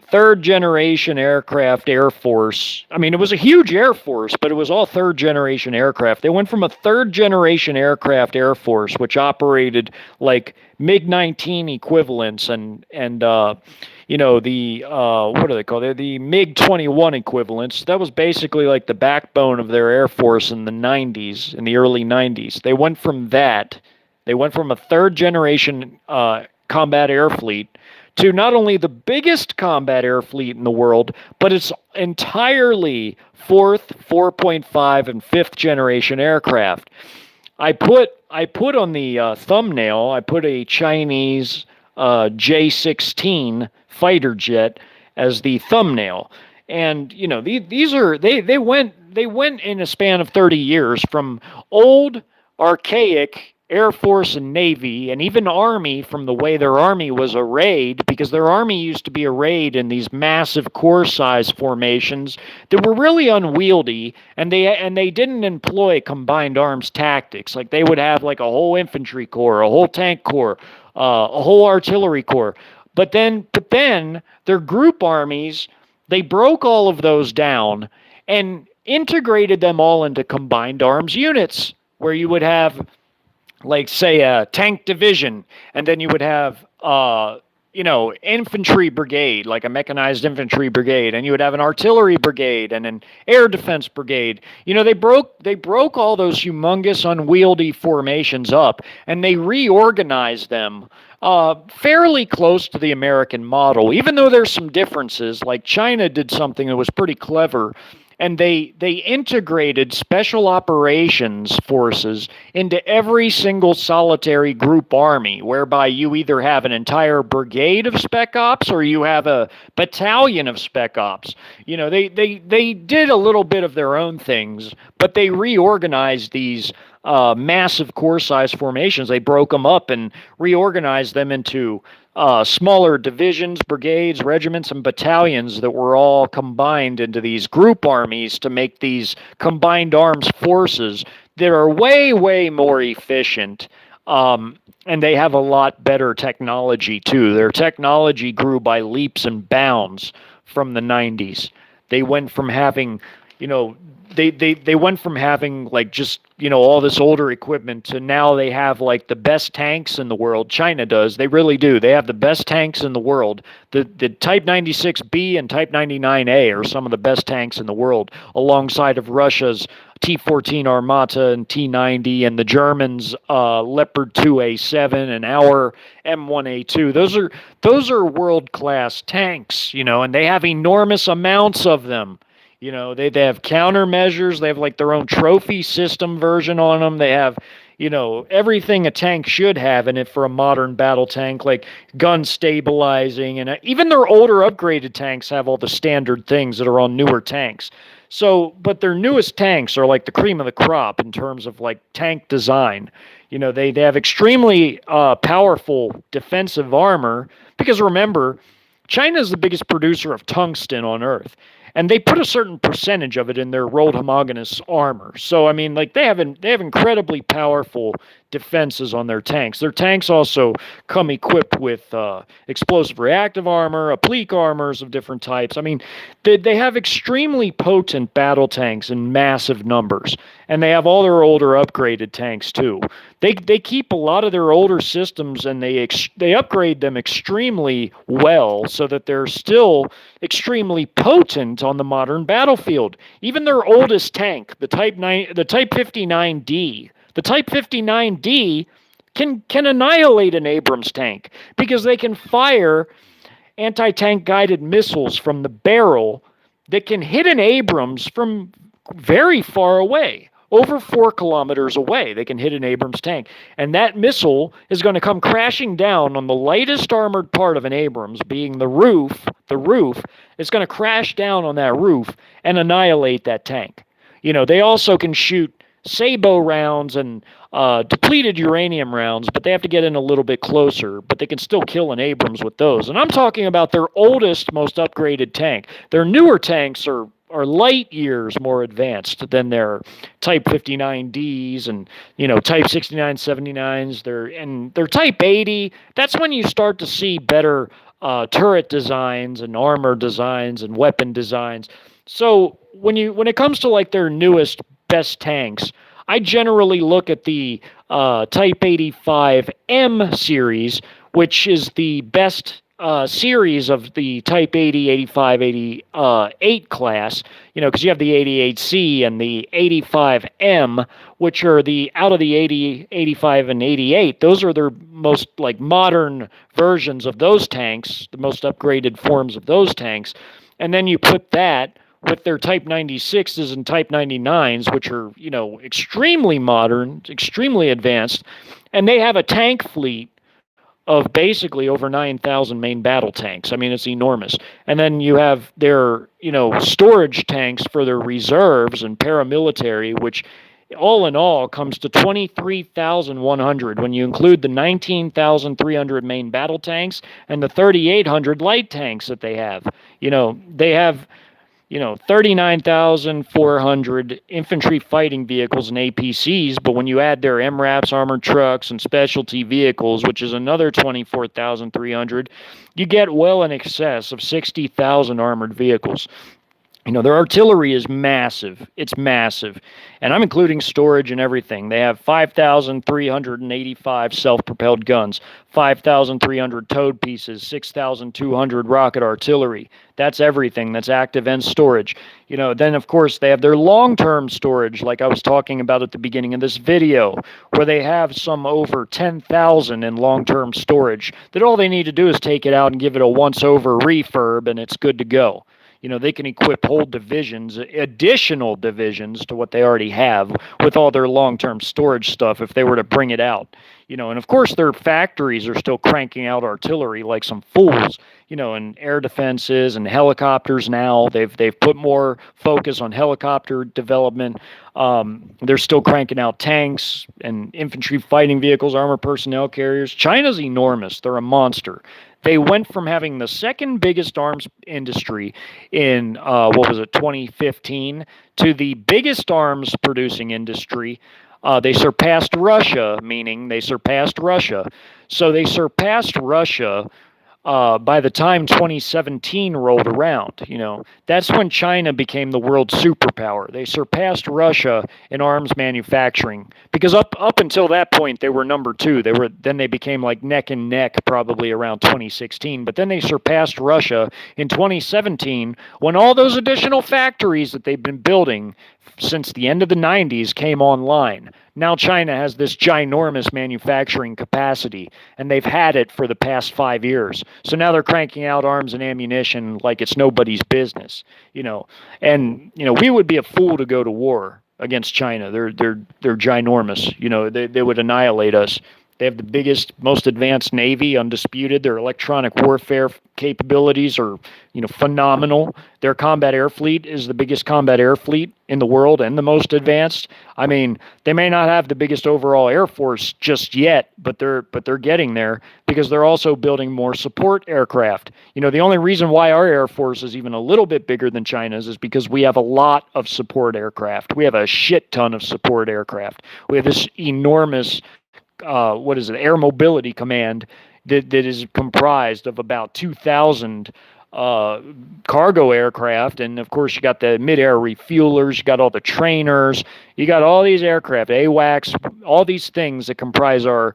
third generation aircraft air force. I mean, it was a huge air force, but it was all third generation aircraft. They went from a third generation aircraft air force, which operated like MiG-19 equivalents and the what are they called? They're the MiG-21 equivalents. That was basically like the backbone of their air force in the 90s, in the early 90s. They went from that. They went from a third generation combat air fleet to not only the biggest combat air fleet in the world, but it's entirely fourth, 4.5, and fifth generation aircraft. I put on the thumbnail, I put a Chinese J-16 fighter jet as the thumbnail. And they went in a span of 30 years from old, archaic Air Force and Navy, and even Army, from the way their Army was arrayed, because their Army used to be arrayed in these massive corps-size formations that were really unwieldy, and they didn't employ combined arms tactics. Like, they would have like a whole infantry corps, a whole tank corps, a whole artillery corps. But then their group armies, They broke all of those down and integrated them all into combined arms units, where you would have, like, say, a tank division, and then you would have infantry brigade, like a mechanized infantry brigade, and you would have an artillery brigade and an air defense brigade. They broke all those humongous unwieldy formations up, and they reorganized them fairly close to the American model, even though there's some differences. Like, China did something that was pretty clever, and they integrated special operations forces into every single solitary group army, whereby you either have an entire brigade of spec ops or you have a battalion of spec ops. They did a little bit of their own things, but they reorganized these massive core size formations. They broke them up and reorganized them into smaller divisions, brigades, regiments, and battalions that were all combined into these group armies to make these combined arms forces that are way, way more efficient. And they have a lot better technology, too. Their technology grew by leaps and bounds from the 90s. They went from having, you know, they went from having, like, just, all this older equipment to now they have, like, the best tanks in the world. China does. They really do. They have the best tanks in the world. The Type 96B and Type 99A are some of the best tanks in the world, alongside of Russia's T-14 Armata and T-90, and the Germans' Leopard 2A7 and our M1A2. Those are world-class tanks, and they have enormous amounts of them. They have countermeasures. They have, like, their own trophy system version on them. They have, everything a tank should have in it for a modern battle tank, like gun stabilizing. And even their older upgraded tanks have all the standard things that are on newer tanks. But their newest tanks are like the cream of the crop in terms of, like, tank design. They have extremely powerful defensive armor, because, remember, China is the biggest producer of tungsten on Earth. And they put a certain percentage of it in their rolled homogeneous armor. So, I mean, like, they have incredibly powerful defenses on their tanks. Their tanks also come equipped with explosive reactive armor, applique armors of different types. I mean, they have extremely potent battle tanks in massive numbers. And they have all their older upgraded tanks, too. They keep a lot of their older systems, and they upgrade them extremely well so that they're still extremely potent on the modern battlefield. Even their oldest tank, the Type 59D, the Type 59D can annihilate an Abrams tank, because they can fire anti-tank guided missiles from the barrel that can hit an Abrams from very far away. Over 4 kilometers away, they can hit an Abrams tank. And that missile is going to come crashing down on the lightest armored part of an Abrams, being the roof. The roof is going to crash down on that roof and annihilate that tank. They also can shoot sabot rounds and depleted uranium rounds, but they have to get in a little bit closer. But they can still kill an Abrams with those. And I'm talking about their oldest, most upgraded tank. Their newer tanks are light years more advanced than their Type 59Ds and, Type 6979s. Their Type 80, that's when you start to see better turret designs and armor designs and weapon designs. So when it comes to, like, their newest, best tanks, I generally look at the Type 85M series, which is the best series of the Type 80, 85, 88 class, because you have the 88C and the 85M, which are out of the 80, 85, and 88. Those are their most, like, modern versions of those tanks, the most upgraded forms of those tanks. And then you put that with their Type 96s and Type 99s, which are, extremely modern, extremely advanced, and they have a tank fleet of basically over 9,000 main battle tanks. I mean, it's enormous. And then you have their, storage tanks for their reserves and paramilitary, which all in all comes to 23,100 when you include the 19,300 main battle tanks and the 3,800 light tanks that they have. They have 39,400 infantry fighting vehicles and APCs, but when you add their MRAPs, armored trucks, and specialty vehicles, which is another 24,300, you get well in excess of 60,000 armored vehicles. Their artillery is massive. It's massive. And I'm including storage and everything. They have 5,385 self-propelled guns, 5,300 towed pieces, 6,200 rocket artillery. That's everything. That's active and storage. Then, of course, they have their long-term storage, like I was talking about at the beginning of this video, where they have some over 10,000 in long-term storage that all they need to do is take it out and give it a once-over refurb, and it's good to go. They can equip whole divisions, additional divisions to what they already have with all their long-term storage stuff if they were to bring it out. And of course their factories are still cranking out artillery like some fools, and air defenses and helicopters now. They've put more focus on helicopter development. They're still cranking out tanks and infantry fighting vehicles, armored personnel carriers. China's enormous. They're a monster. They went from having the second biggest arms industry in, 2015, to the biggest arms producing industry. They surpassed Russia, meaning they surpassed Russia. So they surpassed Russia by the time 2017 rolled around. That's when China became the world superpower. They surpassed Russia in arms manufacturing because up until that point they were number two. Then they became like neck and neck probably around 2016. But then they surpassed Russia in 2017 when all those additional factories that they've been building since the end of the 90s came online. Now China has this ginormous manufacturing capacity, and they've had it for the past 5 years. So now they're cranking out arms and ammunition like it's nobody's business, And we would be a fool to go to war against China. They're ginormous. They would annihilate us. They have the biggest, most advanced Navy, undisputed. Their electronic warfare capabilities are, phenomenal. Their combat air fleet is the biggest combat air fleet in the world and the most advanced. I mean, they may not have the biggest overall air force just yet, but they're getting there because they're also building more support aircraft. The only reason why our air force is even a little bit bigger than China's is because we have a lot of support aircraft. We have a shit ton of support aircraft. We have this enormous Air Mobility Command that is comprised of about 2,000 cargo aircraft, and of course you got the mid-air refuelers, you got all the trainers, you got all these aircraft, AWACS, all these things that comprise our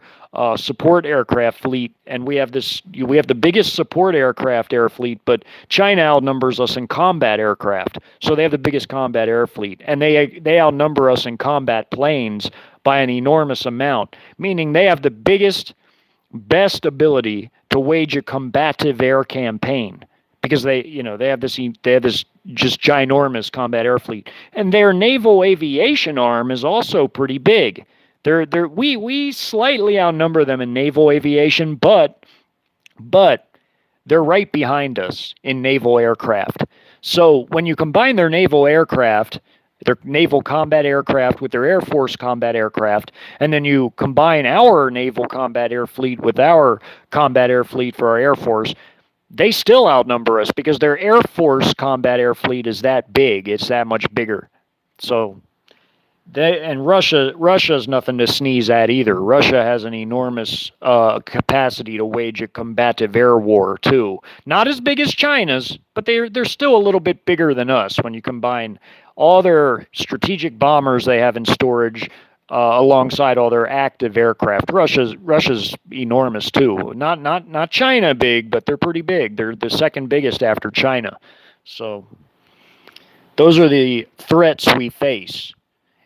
support aircraft fleet, and we have the biggest support aircraft air fleet, but China outnumbers us in combat aircraft, so they have the biggest combat air fleet, and they outnumber us in combat planes by an enormous amount, meaning they have the best ability to wage a combative air campaign because they have this just ginormous combat air fleet, and their naval aviation arm is also pretty big. We slightly outnumber them in naval aviation, but they're right behind us in naval aircraft. So when you combine their naval aircraft, their naval combat aircraft with their Air Force combat aircraft, and then you combine our naval combat air fleet with our combat air fleet for our Air Force, they still outnumber us because their Air Force combat air fleet is that big. It's that much bigger. So Russia's nothing to sneeze at either. Russia has an enormous capacity to wage a combative air war too. Not as big as China's, but they're still a little bit bigger than us when you combine all their strategic bombers they have in storage alongside all their active aircraft. Russia's enormous too. Not China big, but they're pretty big. They're the second biggest after China. So those are the threats we face.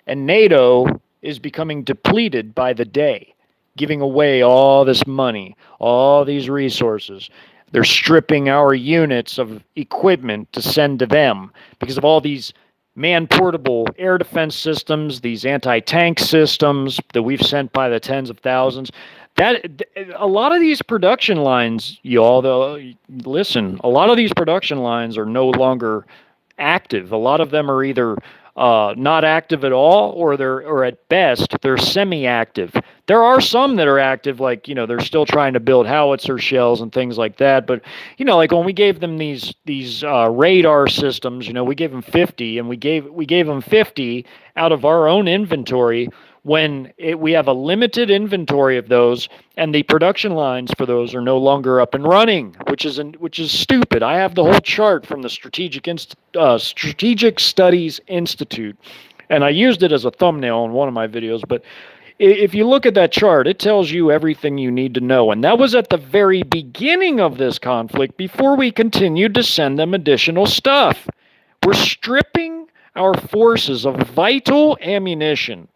And NATO is becoming depleted by the day, giving away all this money, all these resources. They're stripping our units of equipment to send to them because of all these man-portable air defense systems, these anti-tank systems that we've sent by the tens of thousands. A lot of these production lines, a lot of these production lines are no longer active. A lot of them are either not active at all, or at best they're semi-active. There are some that are active, like they're still trying to build howitzer shells and things like that. But like when we gave them these radar systems, we gave them 50, and we gave them 50 out of our own inventory when we have a limited inventory of those, and the production lines for those are no longer up and running, which is stupid. I have the whole chart from the Strategic Studies Institute, and I used it as a thumbnail in one of my videos. But if you look at that chart, it tells you everything you need to know, and that was at the very beginning of this conflict, before we continued to send them additional stuff. We're stripping our forces of vital ammunition.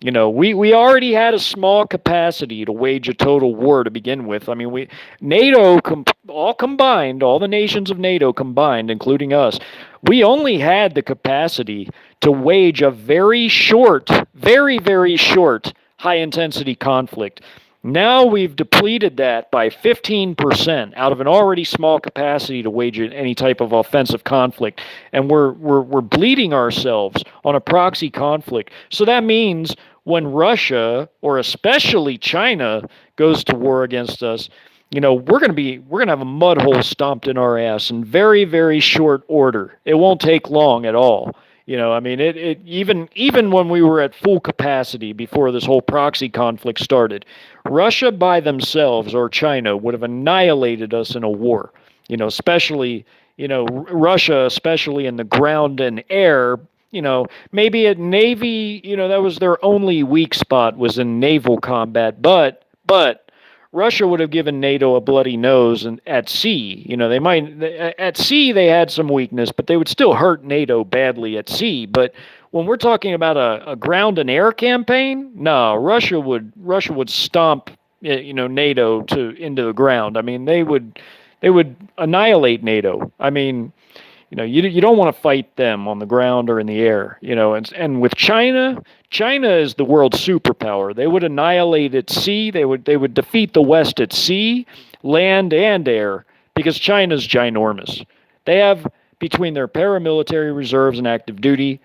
We already had a small capacity to wage a total war to begin with. I mean, NATO all combined, all the nations of NATO combined, including us, we only had the capacity to wage a very short, very, very short, high-intensity conflict. Now we've depleted that by 15% out of an already small capacity to wage any type of offensive conflict, and we're bleeding ourselves on a proxy conflict. So that means when Russia, or especially China, goes to war against us, we're gonna have a mud hole stomped in our ass in very, very short order. It won't take long at all. I mean, even when we were at full capacity before this whole proxy conflict started, Russia by themselves, or China, would have annihilated us in a war. Especially, Russia, especially in the ground and air. Maybe at Navy, that was their only weak spot, was in naval combat. But Russia would have given NATO a bloody nose, and at sea, at sea they had some weakness, but they would still hurt NATO badly at sea. But when we're talking about a ground and air campaign, no, Russia would stomp NATO into the ground. I mean, they would annihilate NATO. I mean, you don't want to fight them on the ground or in the air, and with China is the world superpower. They would annihilate at sea. They would defeat the West at sea, land, and air, because China's ginormous. They have, between their paramilitary reserves and active duty,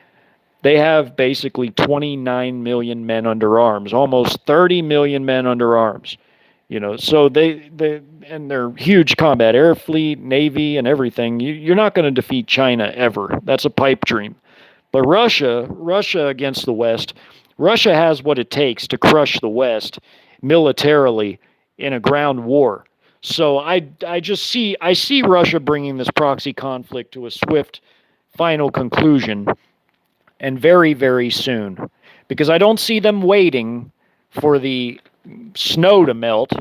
they have basically 29 million men under arms, almost 30 million men under arms. So and their huge combat air fleet, navy, and everything. You're not going to defeat China ever. That's a pipe dream. But Russia against the West, Russia has what it takes to crush the West militarily in a ground war. So I see Russia bringing this proxy conflict to a swift final conclusion, and very, very soon, because I don't see them waiting for the snow to melt,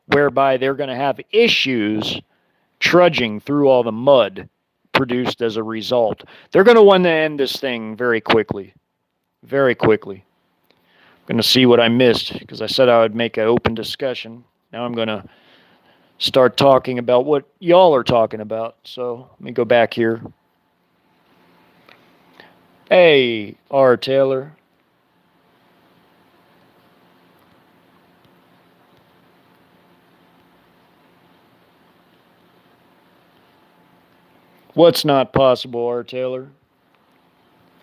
whereby they're going to have issues trudging through all the mud produced as a result. They're going to want to end this thing very quickly. Very quickly. I'm going to see what I missed, because I said I would make an open discussion. Now I'm going to start talking about what y'all are talking about. So let me go back here. Hey, R. Taylor. What's not possible, R. Taylor?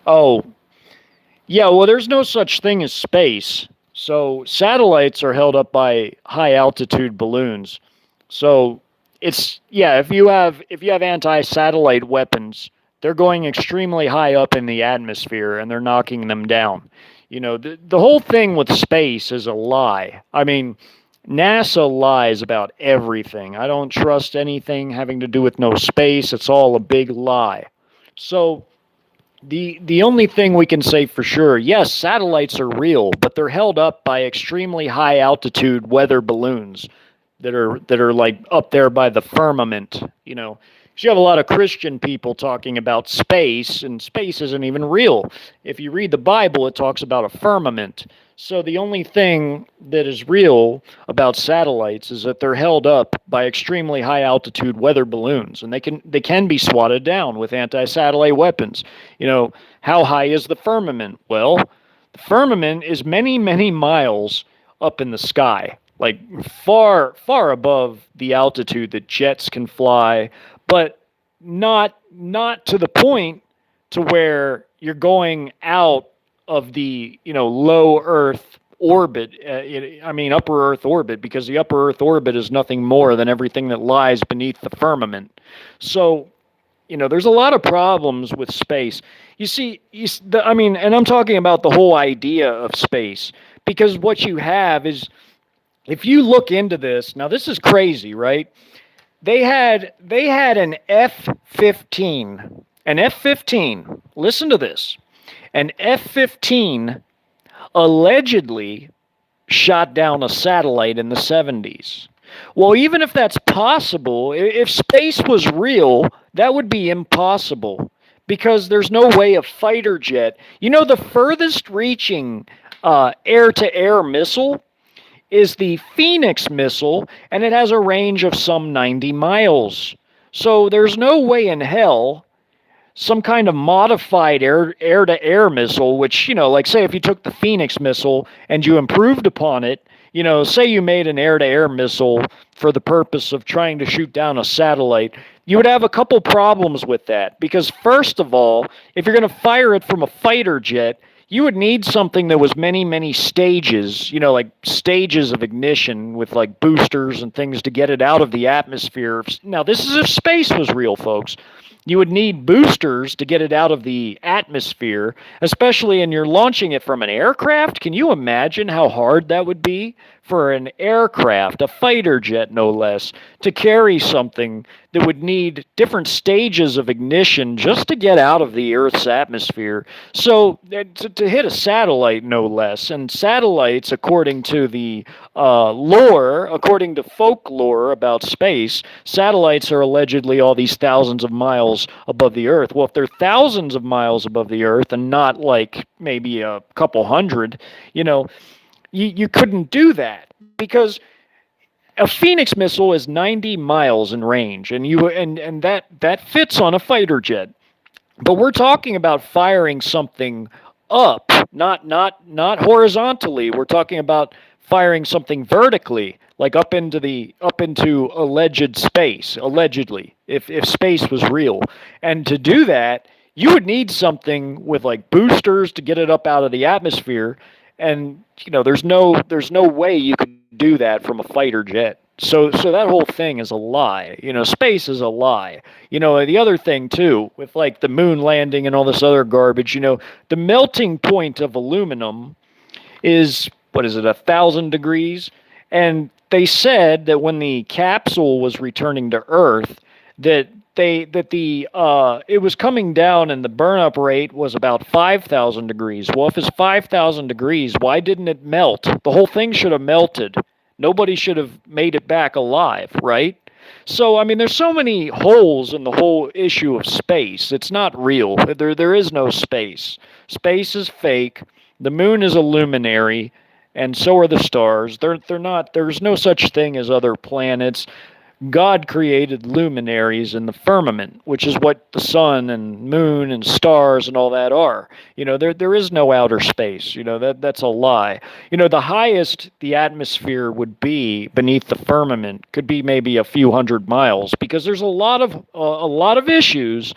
Oh, yeah, well, there's no such thing as space. So satellites are held up by high altitude balloons. So if you have anti-satellite weapons, they're going extremely high up in the atmosphere, and they're knocking them down. The whole thing with space is a lie. I mean, NASA lies about everything. I don't trust anything having to do with no space. It's all a big lie. So the only thing we can say for sure, yes, satellites are real, but they're held up by extremely high altitude weather balloons that are like up there by the firmament. You have a lot of Christian people talking about space, and space isn't even real. If you read the Bible, it talks about a firmament. So the only thing that is real about satellites is that they're held up by extremely high altitude weather balloons, and they can be swatted down with anti-satellite weapons. How high is the firmament? Well, the firmament is many, many miles up in the sky, like far, far above the altitude that jets can fly, but not not to the point to where you're going out of the, low Earth orbit. I mean, upper Earth orbit, because the upper Earth orbit is nothing more than everything that lies beneath the firmament. So, there's a lot of problems with space. You see, and I'm talking about the whole idea of space, because what you have is, if you look into this, now this is crazy, right? They had an F-15, an F-15. Listen to this. An F-15 allegedly shot down a satellite in the 70s. Well, even if that's possible, if space was real, that would be impossible, because there's no way a fighter jet, the furthest reaching air-to-air missile is the Phoenix missile, and it has a range of some 90 miles. So there's no way in hell some kind of modified air-to-air missile, which, like, say if you took the Phoenix missile and you improved upon it, say you made an air-to-air missile for the purpose of trying to shoot down a satellite, you would have a couple problems with that. Because first of all, if you're going to fire it from a fighter jet, you would need something that was many, many stages, like stages of ignition with like boosters and things to get it out of the atmosphere. Now, this is if space was real, folks. You would need boosters to get it out of the atmosphere, especially and you're launching it from an aircraft. Can you imagine how hard that would be for an aircraft, a fighter jet no less, to carry something that would need different stages of ignition just to get out of the Earth's atmosphere? So to hit a satellite no less, and satellites, according to the lore, according to folklore about space, satellites are allegedly all these thousands of miles above the Earth. Well, if they're thousands of miles above the Earth and not like maybe a couple hundred, you couldn't do that, because a Phoenix missile is 90 miles in range, and that fits on a fighter jet. But we're talking about firing something up, not horizontally. We're talking about firing something vertically, like up into alleged space, allegedly, if space was real. And to do that, you would need something with like boosters to get it up out of the atmosphere. And there's no way you could do that from a fighter jet. So that whole thing is a lie. Space is a lie. The other thing too, with like the moon landing and all this other garbage, the melting point of aluminum is, what is it, 1,000 degrees? And they said that when the capsule was returning to Earth, that it was coming down and the burn-up rate was about 5,000 degrees. Well, if it's 5,000 degrees, why didn't it melt? The whole thing should have melted. Nobody should have made it back alive, right? So, there's so many holes in the whole issue of space. It's not real. There is no space. Space is fake. The moon is a luminary, and so are the stars. They're not. There's no such thing as other planets. God created luminaries in the firmament, which is what the sun and moon and stars and all that are. There is no outer space. That's a lie. The highest the atmosphere would be beneath the firmament could be maybe a few hundred miles, because there's a lot of issues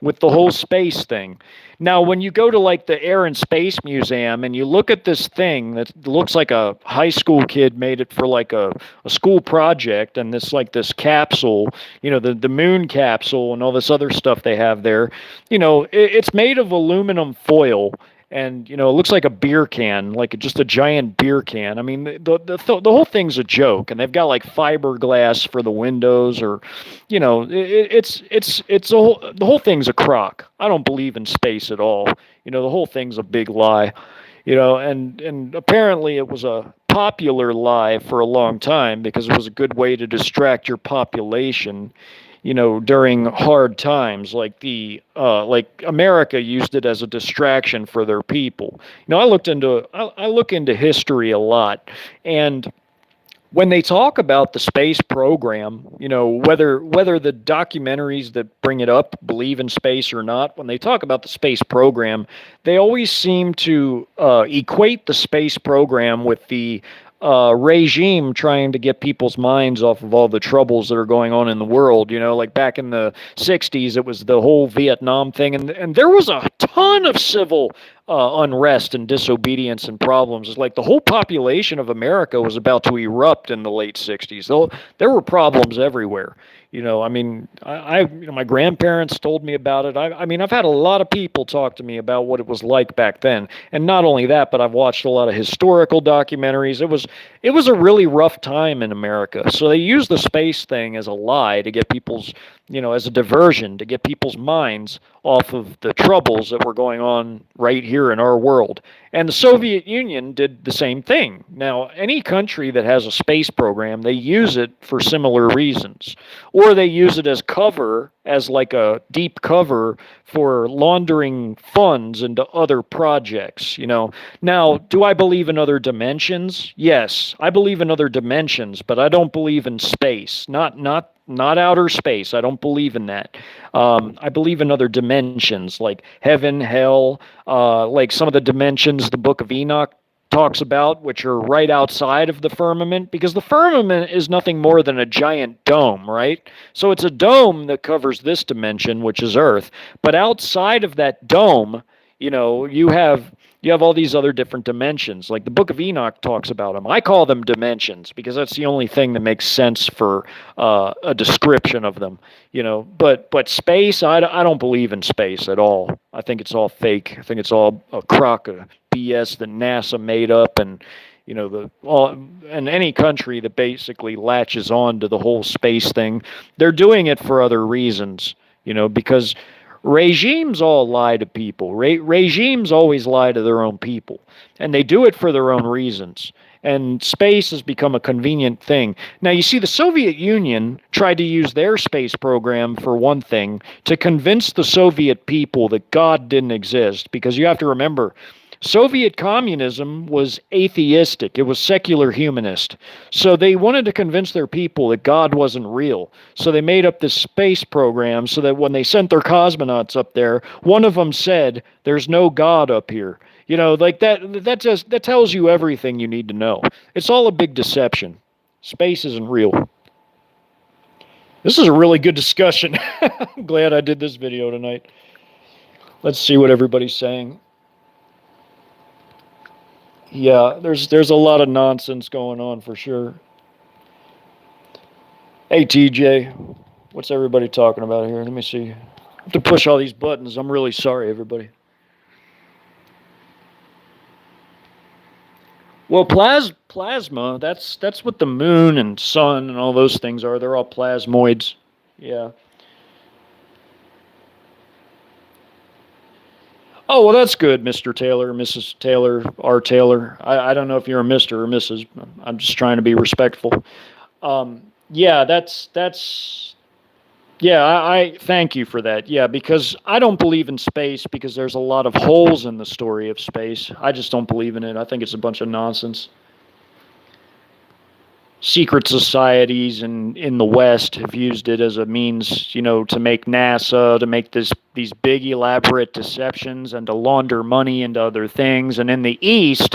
with the whole space thing. Now, when you go to like the Air and Space Museum and you look at this thing that looks like a high school kid made it for like a school project, and this capsule, the moon capsule and all this other stuff they have there, it's made of aluminum foil. And, it looks like a beer can, like just a giant beer can. The whole thing's a joke. And they've got like fiberglass for the windows, or, the whole thing's a crock. I don't believe in space at all. The whole thing's a big lie, and apparently it was a popular lie for a long time, because it was a good way to distract your population, during hard times, like like America used it as a distraction for their people. I look into history a lot, and when they talk about the space program, whether the documentaries that bring it up believe in space or not, when they talk about the space program, they always seem to equate the space program with the regime trying to get people's minds off of all the troubles that are going on in the world. Like back in the 60s, it was the whole Vietnam thing, and there was a ton of civil unrest and disobedience and problems. It's like the whole population of America was about to erupt in the late 60s. So there were problems everywhere. I mean, my grandparents told me about it. I mean, I've had a lot of people talk to me about what it was like back then. And not only that, but I've watched a lot of historical documentaries. It was a really rough time in America. So they used the space thing as a lie to get people's, as a diversion, to get people's minds off of the troubles that were going on right here in our world. And the Soviet Union did the same thing. Now, any country that has a space program, they use it for similar reasons. Or they use it as cover, as like a deep cover for laundering funds into other projects, Now, do I believe in other dimensions? Yes, I believe in other dimensions, but I don't believe in space. Not outer space. I don't believe in that. I believe in other dimensions like heaven, hell, like some of the dimensions the Book of Enoch talks about, which are right outside of the firmament, because the firmament is nothing more than a giant dome, right? So it's a dome that covers this dimension, which is Earth. But outside of that dome, you have all these other different dimensions. Like the Book of Enoch talks about them. I call them dimensions because that's the only thing that makes sense for a description of them. But space, I don't believe in space at all. I think it's all fake. I think it's all a crock of BS that NASA made up, and and any country that basically latches on to the whole space thing, they're doing it for other reasons. Because regimes all lie to people. Regimes always lie to their own people, and they do it for their own reasons. And space has become a convenient thing. Now, you see, the Soviet Union tried to use their space program, for one thing, to convince the Soviet people that God didn't exist. Because you have to remember, Soviet communism was atheistic. It was secular humanist. So they wanted to convince their people that God wasn't real. So they made up this space program so that when they sent their cosmonauts up there, one of them said, "There's no God up here." Like that tells you everything you need to know. It's all a big deception. Space isn't real. This is a really good discussion. I'm glad I did this video tonight. Let's see what everybody's saying. Yeah, there's a lot of nonsense going on for sure. Hey TJ, what's everybody talking about here? Let me see. I have to push all these buttons. I'm really sorry, everybody. Well, plasma, that's what the moon and sun and all those things are. They're all plasmoids. Yeah. Oh, well, that's good, Mr. Taylor, Mrs. Taylor, R. Taylor. I don't know if you're a Mr. or Mrs. I'm just trying to be respectful. Yeah, yeah, I thank you for that. Yeah, because I don't believe in space because there's a lot of holes in the story of space. I just don't believe in it. I think it's a bunch of nonsense. Secret societies in the West have used it as a means, to make NASA, to make these big elaborate deceptions and to launder money into other things. And in the East,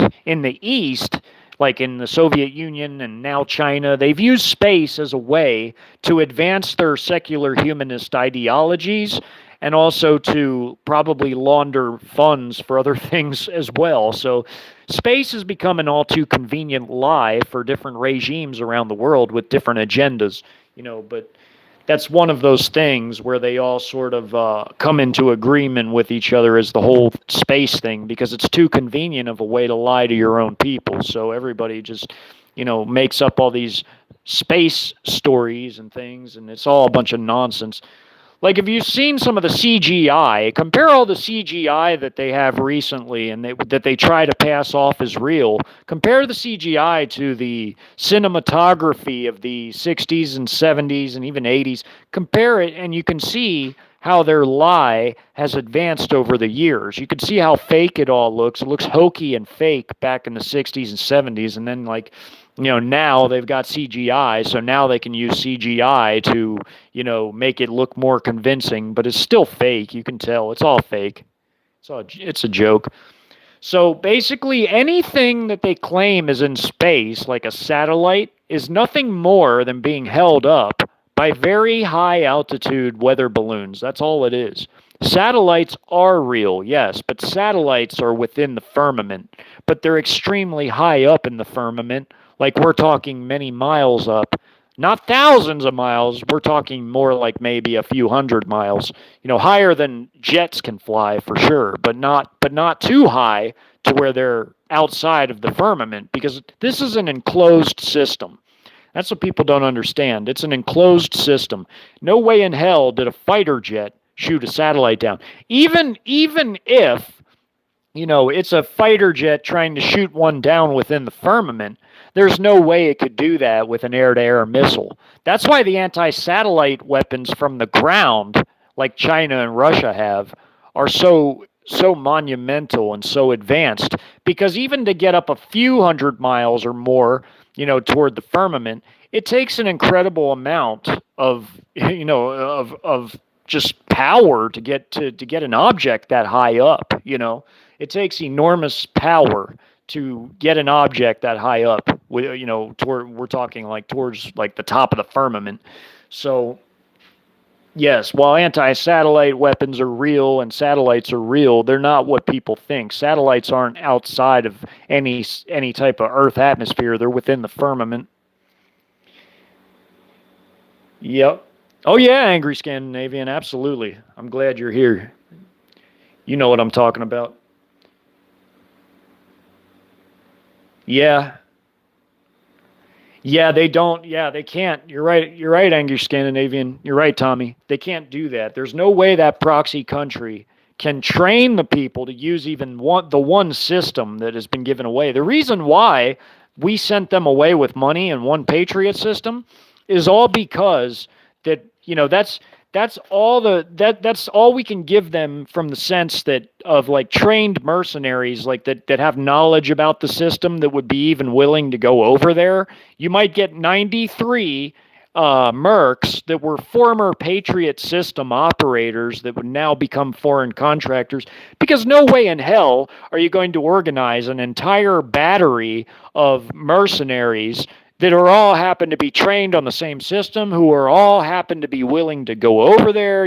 like in the Soviet Union and now China, they've used space as a way to advance their secular humanist ideologies and also to probably launder funds for other things as well. So space has become an all too convenient lie for different regimes around the world with different agendas, but that's one of those things where they all sort of come into agreement with each other as the whole space thing, because it's too convenient of a way to lie to your own people. So everybody just, makes up all these space stories and things, and it's all a bunch of nonsense. Like, if you've seen some of the CGI, compare all the CGI that they have recently and that they try to pass off as real. Compare the CGI to the cinematography of the 60s and 70s and even 80s. Compare it, and you can see how their lie has advanced over the years. You can see how fake it all looks. It looks hokey and fake back in the 60s and 70s, and then, now they've got CGI, so now they can use CGI to, make it look more convincing, but it's still fake. You can tell it's all fake. It's a joke. So basically, anything that they claim is in space, like a satellite, is nothing more than being held up by very high altitude weather balloons. That's all it is. Satellites are real, yes, but satellites are within the firmament, but they're extremely high up in the firmament, like we're talking many miles up. Not thousands of miles, we're talking more like maybe a few hundred miles. Higher than jets can fly for sure, but not too high to where they're outside of the firmament, because this is an enclosed system. That's what people don't understand. It's an enclosed system. No way in hell did a fighter jet shoot a satellite down. Even if it's a fighter jet trying to shoot one down within the firmament, there's no way it could do that with an air-to-air missile. That's why the anti-satellite weapons from the ground, like China and Russia have, are so monumental and so advanced, because even to get up a few hundred miles or more, toward the firmament, it takes an incredible amount of just power to get an object that high up. It takes enormous power to get an object that high up. We're talking like towards like the top of the firmament. So yes, while anti-satellite weapons are real and satellites are real, they're not what people think. Satellites aren't outside of any type of Earth atmosphere. They're within the firmament. Yep. Oh yeah, Angry Scandinavian, absolutely. I'm glad you're here. You know what I'm talking about. Yeah. Yeah, they don't. Yeah, they can't. You're right. You're right, Angry Scandinavian. You're right, Tommy. They can't do that. There's no way that proxy country can train the people to use even the one system that has been given away. The reason why we sent them away with money and one Patriot system is all because that's all we can give them, from the sense that of like trained mercenaries like that have knowledge about the system, that would be even willing to go over there. You might get 93 mercs that were former Patriot system operators that would now become foreign contractors, because no way in hell are you going to organize an entire battery of mercenaries that are all happen to be trained on the same system, who are all happen to be willing to go over there.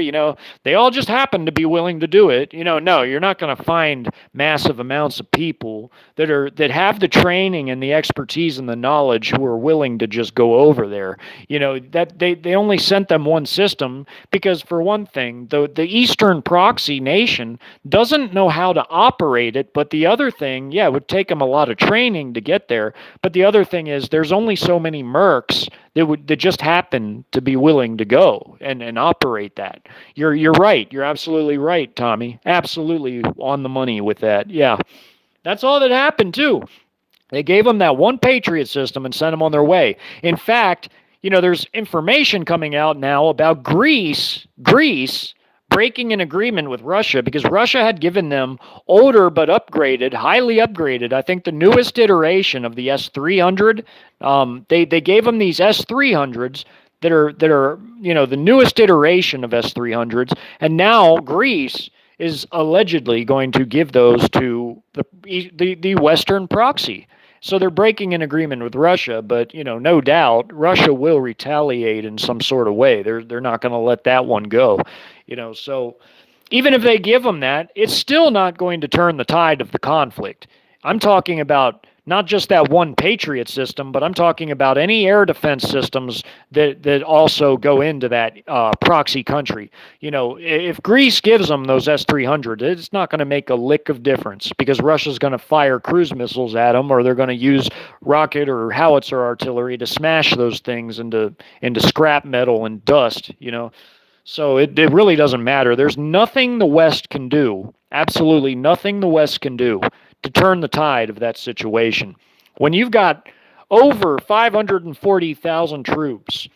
They all just happen to be willing to do it. No, you're not going to find massive amounts of people that have the training and the expertise and the knowledge who are willing to just go over there. That they only sent them one system because, for one thing, the Eastern proxy nation doesn't know how to operate it. But the other thing, yeah, it would take them a lot of training to get there. But the other thing is, there's only so many mercs that just happen to be willing to go and operate that. You're right. You're absolutely right, Tommy. Absolutely on the money with that. Yeah, that's all that happened too. They gave them that one Patriot system and sent them on their way. In fact, there's information coming out now about Greece breaking an agreement with Russia, because Russia had given them older but upgraded, highly upgraded, I think the newest iteration of the S-300. They gave them these S-300s that are the newest iteration of S-300s, and now Greece is allegedly going to give those to the Western proxy. So they're breaking an agreement with Russia, but no doubt Russia will retaliate in some sort of way. They're not going to let that one go. So even if they give them that, it's still not going to turn the tide of the conflict. I'm talking about not just that one Patriot system, but I'm talking about any air defense systems that also go into that proxy country. If Greece gives them those S-300, it's not going to make a lick of difference, because Russia's going to fire cruise missiles at them, or they're going to use rocket or howitzer artillery to smash those things into scrap metal and dust. So it really doesn't matter. There's nothing the West can do, absolutely nothing the West can do, to turn the tide of that situation. When you've got over 540,000 troops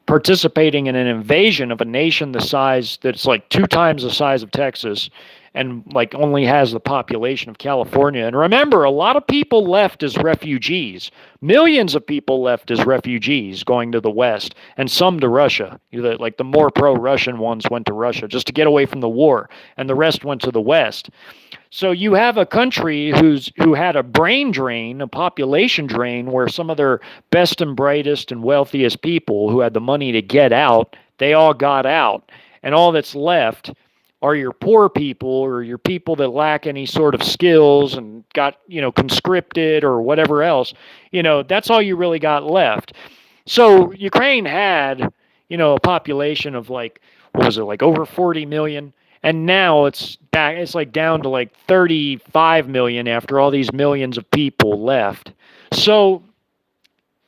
participating in an invasion of a nation the size that's like 2 times the size of Texas, and like only has the population of California. And remember, a lot of people left as refugees. Millions of people left as refugees going to the West, and some to Russia. Like the more pro-Russian ones went to Russia just to get away from the war, and the rest went to the West. So you have a country who had a brain drain, a population drain, where some of their best and brightest and wealthiest people who had the money to get out, they all got out. And all that's left are your poor people or your people that lack any sort of skills and got, conscripted or whatever else. That's all you really got left. So Ukraine had, a population of like, what was it, like over 40 million? And now it's back, it's like down to like 35 million after all these millions of people left. So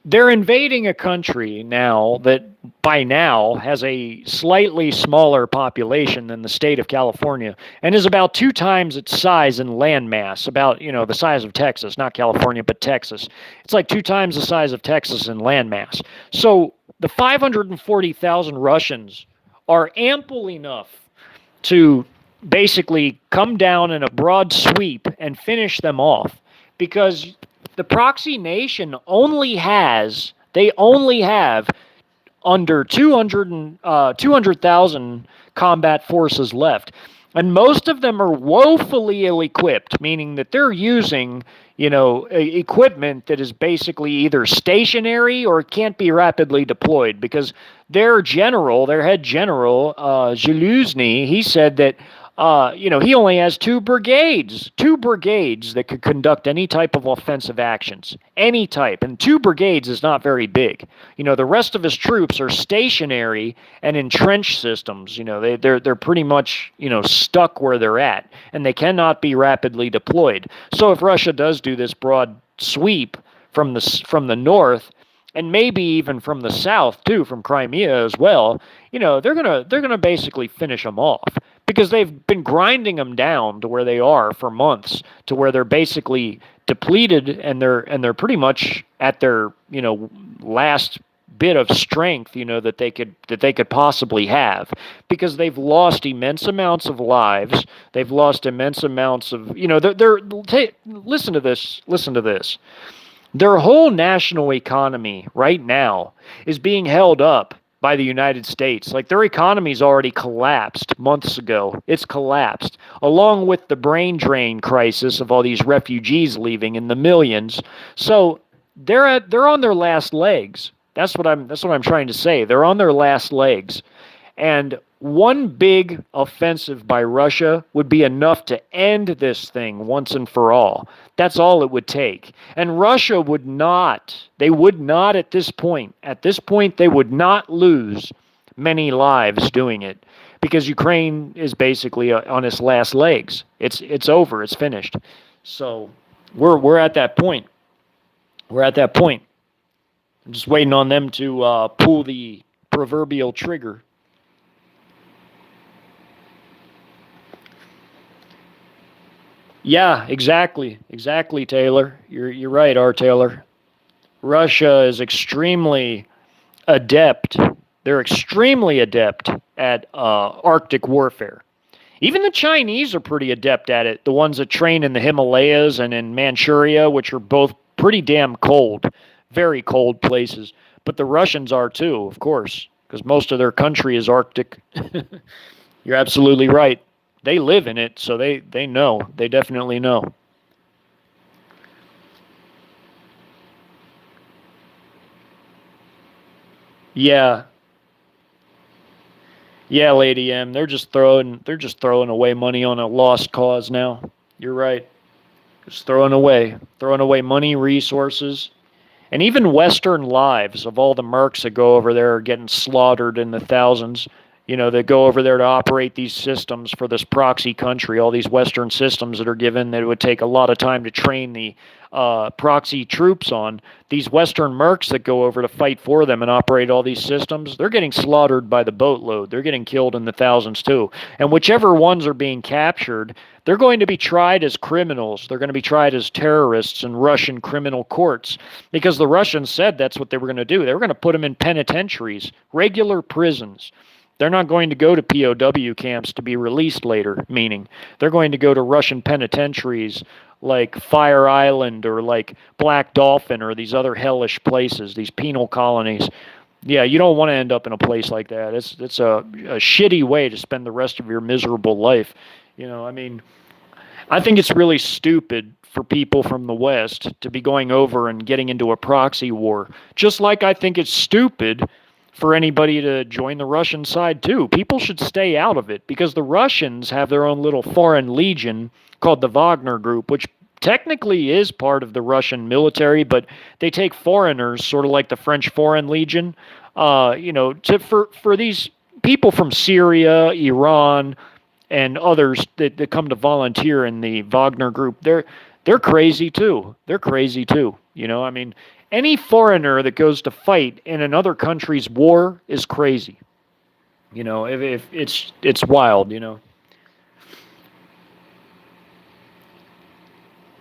they're invading a country now that by now has a slightly smaller population than the state of California and is about 2 times its size in land mass, about, the size of Texas, not California, but Texas. It's like 2 times the size of Texas in land mass. So the 540,000 Russians are ample enough to basically come down in a broad sweep and finish them off, because the proxy nation only have under 200,000 combat forces left. And most of them are woefully ill-equipped, meaning that they're using, equipment that is basically either stationary or can't be rapidly deployed, because their head general, Zaluzny, he said that he only has 2 brigades that could conduct any type of offensive actions, any type. And 2 brigades is not very big. The rest of his troops are stationary and in trench systems. They're pretty much, stuck where they're at, and they cannot be rapidly deployed. So if Russia does do this broad sweep from the north, and maybe even from the south too, from Crimea as well, they're gonna basically finish them off, because they've been grinding them down to where they are for months, to where they're basically depleted and they're pretty much at their last bit of strength that they could possibly have, because they've lost immense amounts of lives. They've lost immense amounts of listen to this. Their whole national economy right now is being held up by the United States. Like, their economy's already collapsed months ago. It's collapsed, along with the brain drain crisis of all these refugees leaving in the millions. So they're on their last legs. That's what I'm trying to say. They're on their last legs. And one big offensive by Russia would be enough to end this thing once and for all. That's all it would take. And Russia would not at this point, they would not lose many lives doing it, because Ukraine is basically on its last legs. It's over. It's finished. So we're at that point. I'm just waiting on them to pull the proverbial trigger. Yeah, exactly, Taylor. You're right, R. Taylor. Russia is extremely adept. They're extremely adept at Arctic warfare. Even the Chinese are pretty adept at it. The ones that train in the Himalayas and in Manchuria, which are both pretty damn cold, very cold places. But the Russians are too, of course, because most of their country is Arctic. You're absolutely right. They live in it, so they know. They definitely know. Yeah. Yeah, Lady M. They're just throwing away money on a lost cause now. You're right. Just throwing away money, resources, and even Western lives of all the mercs that go over there are getting slaughtered in the thousands. That go over there to operate these systems for this proxy country, all these Western systems that are given that it would take a lot of time to train the proxy troops on. These Western mercs that go over to fight for them and operate all these systems, they're getting slaughtered by the boatload. They're getting killed in the thousands too. And whichever ones are being captured, they're going to be tried as criminals. They're going to be tried as terrorists in Russian criminal courts, because the Russians said that's what they were going to do. They were going to put them in penitentiaries, regular prisons. They're not going to go to POW camps to be released later, meaning they're going to go to Russian penitentiaries like Fire Island or like Black Dolphin or these other hellish places, these penal colonies. Yeah, you don't want to end up in a place like that. It's a shitty way to spend the rest of your miserable life. I mean, I think it's really stupid for people from the West to be going over and getting into a proxy war. Just like I think it's stupid for anybody to join the Russian side too. People should stay out of it because the Russians have their own little foreign legion called the Wagner Group, which technically is part of the Russian military, but they take foreigners, sort of like the French Foreign Legion, for these people from Syria, Iran, and others that come to volunteer in the Wagner Group. They're crazy too. They're crazy too. I mean, any foreigner that goes to fight in another country's war is crazy. If it's wild.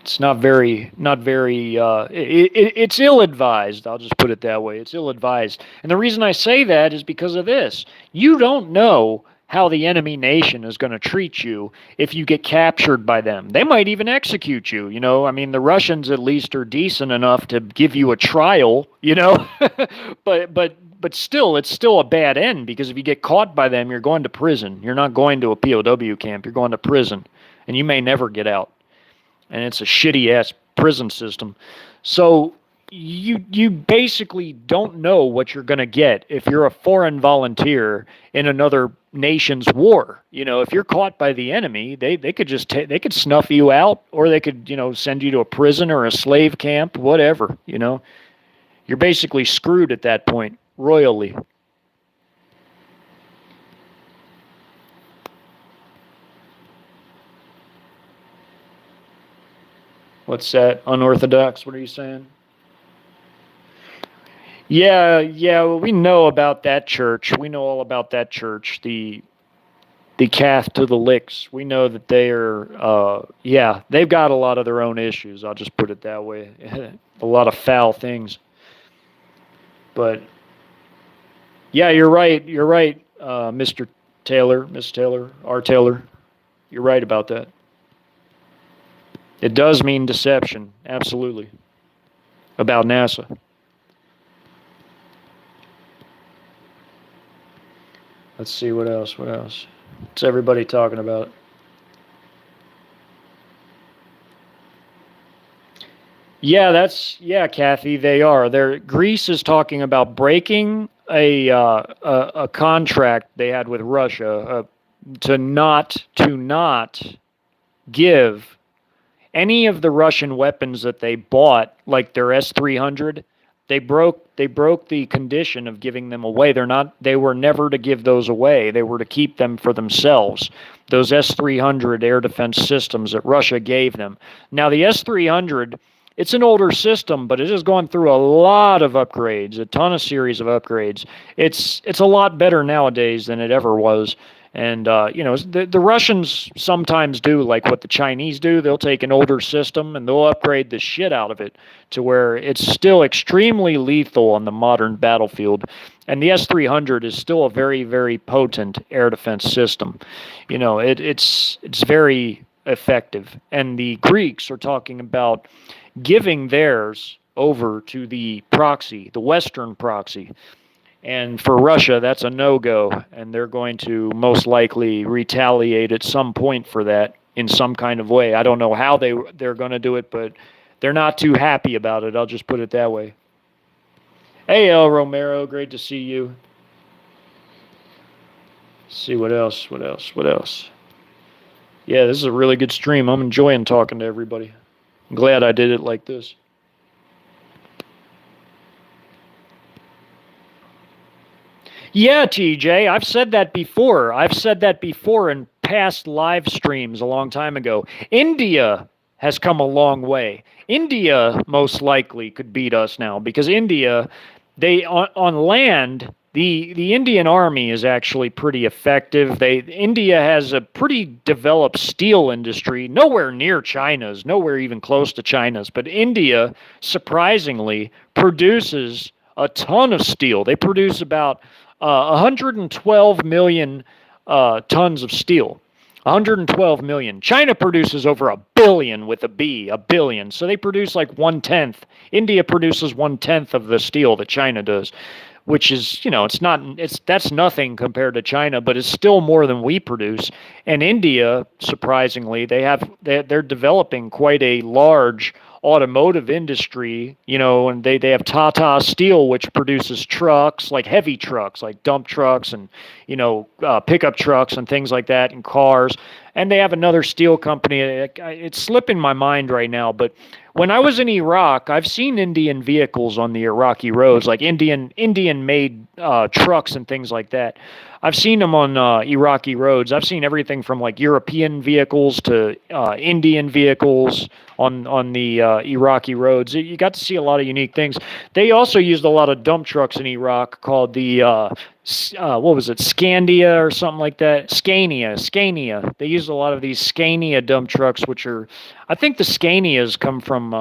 It's not very. It's ill-advised. I'll just put it that way. It's ill-advised, and the reason I say that is because of this. You don't know how the enemy nation is going to treat you if you get captured by them. They might even execute you. I mean, the Russians at least are decent enough to give you a trial. But still, it's still a bad end because if you get caught by them, you're going to prison. You're not going to a POW camp. You're going to prison, and you may never get out. And it's a shitty-ass prison system. So you basically don't know what you're going to get if you're a foreign volunteer in another nation's war. If you're caught by the enemy, they could just they could snuff you out, or they could send you to a prison or a slave camp, whatever. You're basically screwed at that point, royally. What's that? Unorthodox? What are you saying? Yeah, well, we know about that church. We know all about that church. The Catholics. We know that they are. They've got a lot of their own issues. I'll just put it that way. A lot of foul things. But yeah, you're right. You're right, Mr. Taylor, Miss Taylor, R. Taylor. You're right about that. It does mean deception, absolutely, about NASA. Let's see, what else? What's everybody talking about? Yeah, Kathy, they are. Greece is talking about breaking a contract they had with Russia to not give any of the Russian weapons that they bought, like their S-300. They broke the condition of giving them away. They were never to give those away. They were to keep them for themselves. Those S-300 air defense systems that Russia gave them. Now the S-300, it's an older system, but it has gone through a lot of upgrades, a ton of series of upgrades. It's a lot better nowadays than it ever was. And, the Russians sometimes do like what the Chinese do. They'll take an older system and they'll upgrade the shit out of it to where it's still extremely lethal on the modern battlefield. And the S-300 is still a very, very potent air defense system. It's very effective. And the Greeks are talking about giving theirs over to the proxy, the Western proxy. And for Russia, that's a no-go, and they're going to most likely retaliate at some point for that in some kind of way. I don't know how they're going to do it, but they're not too happy about it. I'll just put it that way. Hey, El Romero, great to see you. Let's see what else. Yeah, this is a really good stream. I'm enjoying talking to everybody. I'm glad I did it like this. Yeah, TJ, I've said that before. In past live streams a long time ago. India has come a long way. India most likely could beat us now because India, they on land, the Indian army is actually pretty effective. India has a pretty developed steel industry, nowhere near China's, nowhere even close to China's, but India surprisingly produces a ton of steel. They produce about 112 million tons of steel. 112 million. China produces over a billion with a B, a billion. So they produce like 1/10. India produces 1/10 of the steel that China does, which is, that's nothing compared to China, but it's still more than we produce. And India, surprisingly, they're developing quite a large automotive industry, and they have Tata Steel, which produces trucks, like heavy trucks, like dump trucks and, pickup trucks and things like that, and cars. And they have another steel company. It's slipping my mind right now, but when I was in Iraq, I've seen Indian vehicles on the Iraqi roads, like Indian-made trucks and things like that. I've seen them on Iraqi roads. I've seen everything from like European vehicles to Indian vehicles on the Iraqi roads. You got to see a lot of unique things. They also used a lot of dump trucks in Iraq called the what was it, Scandia or something like that? Scania. They used a lot of these Scania dump trucks, which are, I think the Scanias come from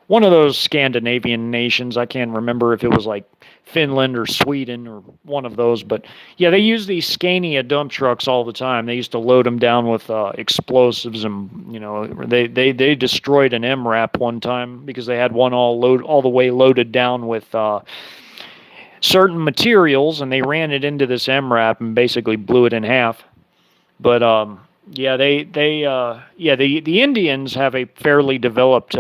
one of those Scandinavian nations. I can't remember if it was like Finland or Sweden or one of those, but yeah, they use these Scania dump trucks all the time. They used to load them down with explosives, and they destroyed an MRAP one time because they had one all the way loaded down with certain materials, and they ran it into this MRAP and basically blew it in half. But yeah, the Indians have a fairly developed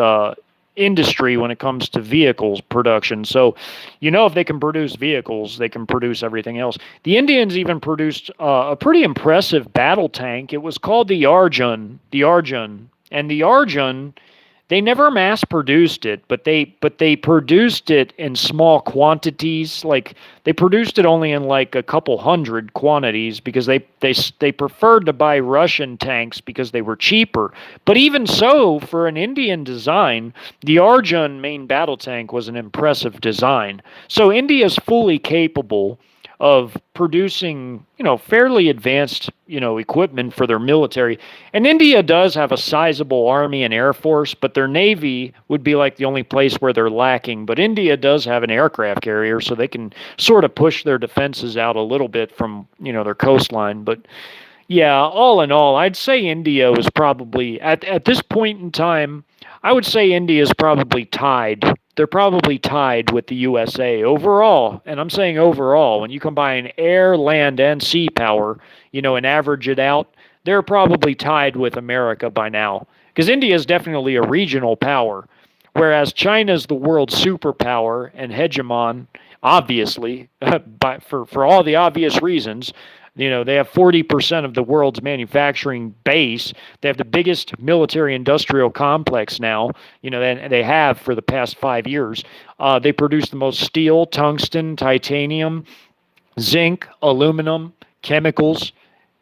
industry when it comes to vehicles production. So, if they can produce vehicles, they can produce everything else. The Indians even produced a pretty impressive battle tank. It was called the Arjun, and the Arjun, they never mass produced it, but they produced it in small quantities. Like they produced it only in like a couple hundred quantities because they preferred to buy Russian tanks because they were cheaper. But even so, for an Indian design, the Arjun main battle tank was an impressive design. So India is fully capable of producing, fairly advanced, equipment for their military. And India does have a sizable army and air force, but their navy would be like the only place where they're lacking. But India does have an aircraft carrier, so they can sort of push their defenses out a little bit from, their coastline. But yeah, all in all, I'd say India was probably, at this point in time, I would say India is probably tied. They're probably tied with the USA overall. And I'm saying overall, when you combine air, land, and sea power, and average it out, they're probably tied with America by now. Because India is definitely a regional power, whereas China is the world superpower and hegemon, obviously, but for all the obvious reasons. They have 40% of the world's manufacturing base. They have the biggest military-industrial complex now, they have for the past 5 years. They produce the most steel, tungsten, titanium, zinc, aluminum, chemicals,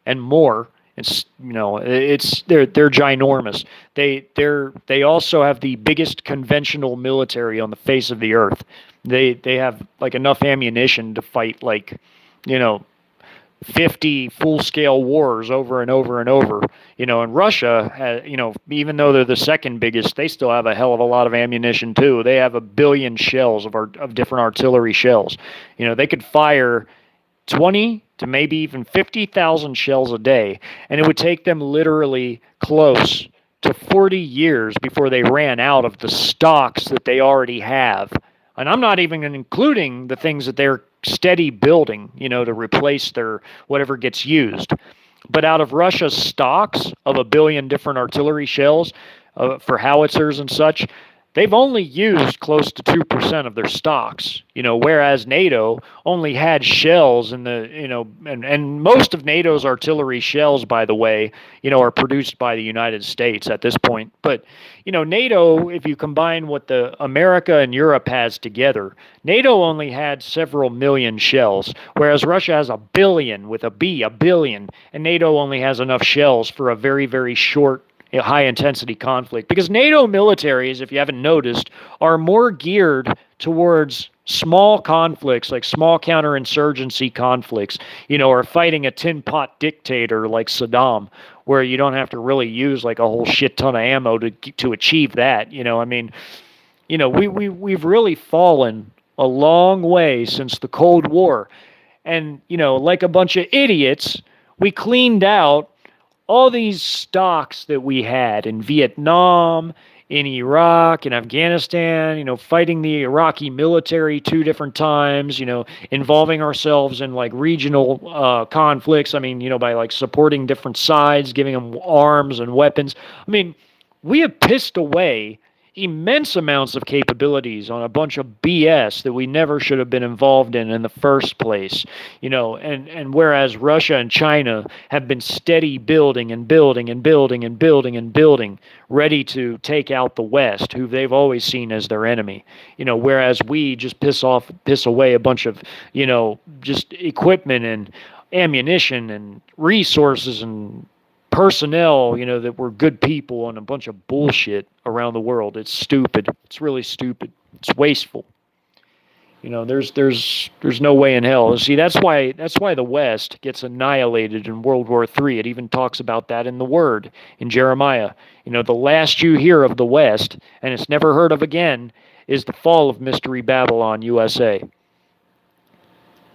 and more. They're ginormous. They also have the biggest conventional military on the face of the earth. They have like enough ammunition to fight 50 full-scale wars over and over and over. And Russia has, even though they're the second biggest, they still have a hell of a lot of ammunition too. They have 1 billion shells of different artillery shells. They could fire 20 to maybe even 50,000 shells a day, and it would take them literally close to 40 years before they ran out of the stocks that they already have. And I'm not even including the things that they're steady building, to replace their whatever gets used. But out of Russia's stocks of 1 billion different artillery shells for howitzers and such, they've only used close to 2% of their stocks, whereas NATO only had shells in the, and most of NATO's artillery shells, by the way, are produced by the United States at this point. But, NATO, if you combine what the America and Europe has together, NATO only had several million shells, whereas Russia has 1 billion with a B, 1 billion, and NATO only has enough shells for a very, very short high-intensity conflict. Because NATO militaries, if you haven't noticed, are more geared towards small conflicts, like small counterinsurgency conflicts, or fighting a tin-pot dictator like Saddam, where you don't have to really use like a whole shit ton of ammo to achieve that. We've really fallen a long way since the Cold War. And, like a bunch of idiots, we cleaned out all these stocks that we had in Vietnam, in Iraq, in Afghanistan, fighting the Iraqi military 2 different times, involving ourselves in like regional conflicts. I mean, by like supporting different sides, giving them arms and weapons. I mean, we have pissed away immense amounts of capabilities on a bunch of BS that we never should have been involved in the first place, and whereas Russia and China have been steady building and building and building and building and building, ready to take out the West, who they've always seen as their enemy, whereas we just piss away a bunch of, just equipment and ammunition and resources and personnel, that were good people on a bunch of bullshit around the world. It's stupid. It's really stupid. It's wasteful. There's no way in hell. See, that's why the West gets annihilated in World War III. It even talks about that in the Word in Jeremiah. The last you hear of the West, and it's never heard of again, is the fall of Mystery Babylon, USA.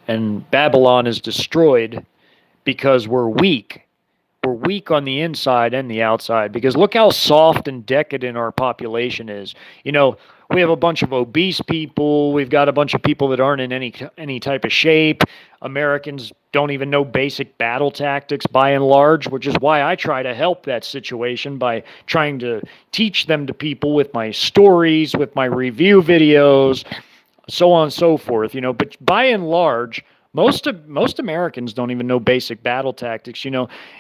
And Babylon is destroyed because we're weak. We're weak on the inside and the outside, because look how soft and decadent our population is. We have a bunch of obese people. We've got a bunch of people that aren't in any type of shape. Americans don't even know basic battle tactics by and large, which is why I try to help that situation by trying to teach them to people with my stories, with my review videos, so on and so forth. But by and large, most Americans don't even know basic battle tactics.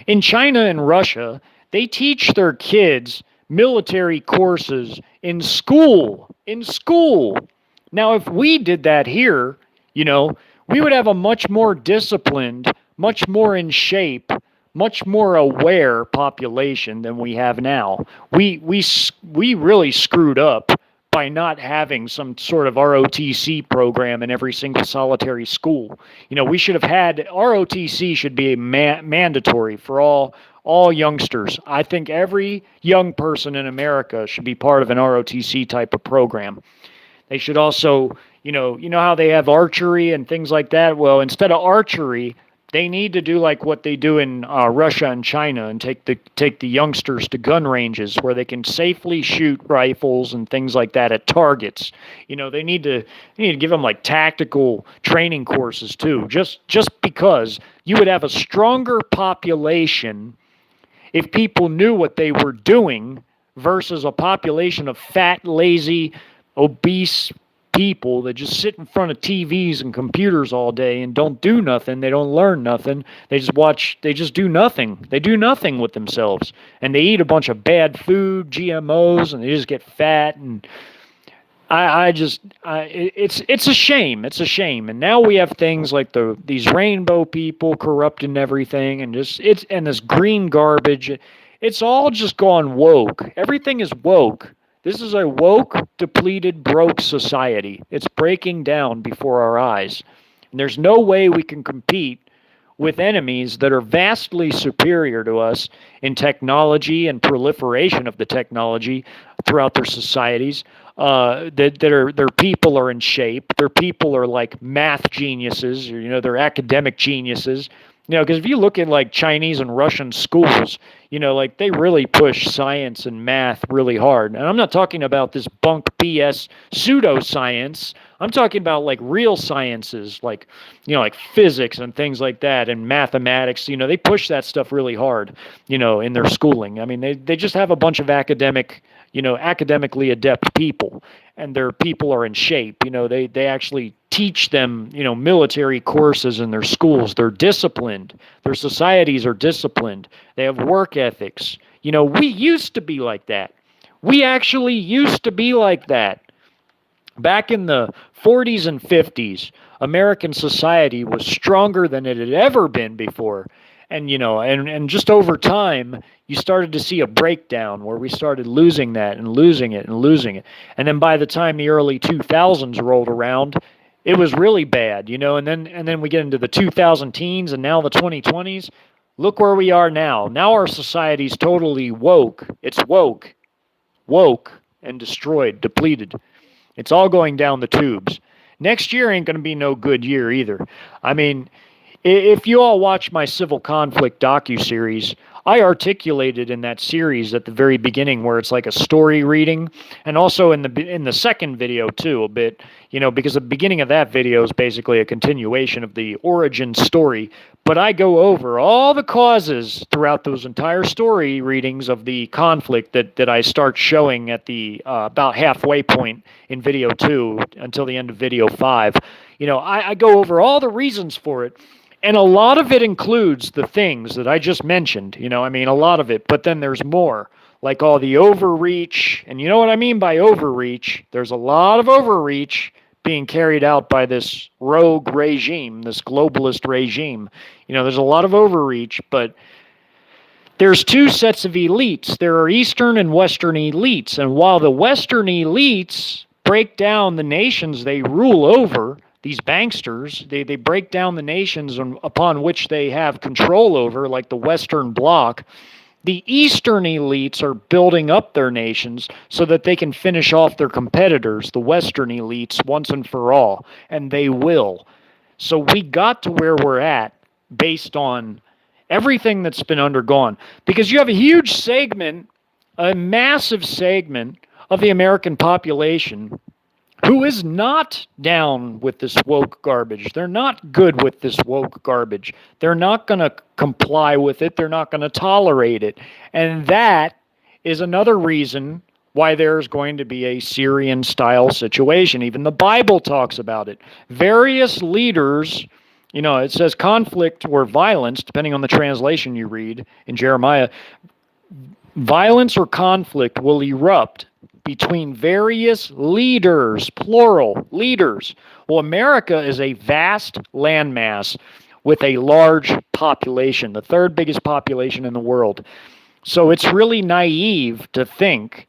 In China and Russia, they teach their kids military courses in school. Now, if we did that here, we would have a much more disciplined, much more in shape, much more aware population than we have now. We really screwed up by not having some sort of ROTC program in every single solitary school. We should have had ROTC should be mandatory for all youngsters. I think every young person in America should be part of an ROTC type of program. They should also, how they have archery and things like that. Well, instead of archery, they need to do like what they do in Russia and China and take the youngsters to gun ranges where they can safely shoot rifles and things like that at targets. They need to give them like tactical training courses too. Just because you would have a stronger population if people knew what they were doing versus a population of fat, lazy, obese people that just sit in front of TVs and computers all day and don't do nothing. They don't learn nothing. They just do nothing. They do nothing with themselves. And they eat a bunch of bad food, GMOs, and they just get fat. And it's a shame. It's a shame. And now we have things like these rainbow people corrupting everything, and this green garbage. It's all just gone woke. Everything is woke. This is a woke, depleted, broke society. It's breaking down before our eyes. And there's no way we can compete with enemies that are vastly superior to us in technology and proliferation of the technology throughout their societies. Their people are in shape. Their people are like math geniuses, or, they're academic geniuses. Because if you look at like Chinese and Russian schools, like they really push science and math really hard. And I'm not talking about this bunk BS pseudoscience. I'm talking about like real sciences, like physics and things like that, and mathematics. They push that stuff really hard, in their schooling. I mean, they just have a bunch of academically adept people, and their people are in shape. They actually teach them, military courses in their schools. They're disciplined. Their societies are disciplined. They have work ethics. We used to be like that. We actually used to be like that. Back in the 40s and 50s, American society was stronger than it had ever been before. And, and just over time, you started to see a breakdown where we started losing that and losing it and losing it. And then by the time the early 2000s rolled around, it was really bad, and then we get into the 2000 teens and now the 2020s. Look where we are now. Now our society's totally woke. It's woke and destroyed, depleted. It's all going down the tubes. next year ain't going to be no good year either. I mean, if you all watch my civil conflict docu-series, I articulated in that series at the very beginning where it's like a story reading, and also in the second video too a bit, because the beginning of that video is basically a continuation of the origin story. But I go over all the causes throughout those entire story readings of the conflict that I start showing at the about halfway point in video 2 until the end of video 5. I go over all the reasons for it. And a lot of it includes the things that I just mentioned, a lot of it. But then there's more, like all the overreach. And you know what I mean by overreach? There's a lot of overreach being carried out by this rogue regime, this globalist regime. There's a lot of overreach, but there's two sets of elites. There are Eastern and Western elites. And while the Western elites break down the nations they rule over, these banksters, they break down the nations upon which they have control over, like the Western bloc. The Eastern elites are building up their nations so that they can finish off their competitors, the Western elites, once and for all, and they will. So we got to where we're at based on everything that's been undergone, because you have a huge segment, a massive segment of the American population who is not down with this woke garbage. They're not good with this woke garbage. They're not going to comply with it. They're not going to tolerate it. And that is another reason why there's going to be a Syrian-style situation. Even the Bible talks about it. Various leaders, it says conflict or violence, depending on the translation you read in Jeremiah, violence or conflict will erupt between various leaders, plural, leaders. Well, America is a vast landmass with a large population, the third biggest population in the world. So it's really naive to think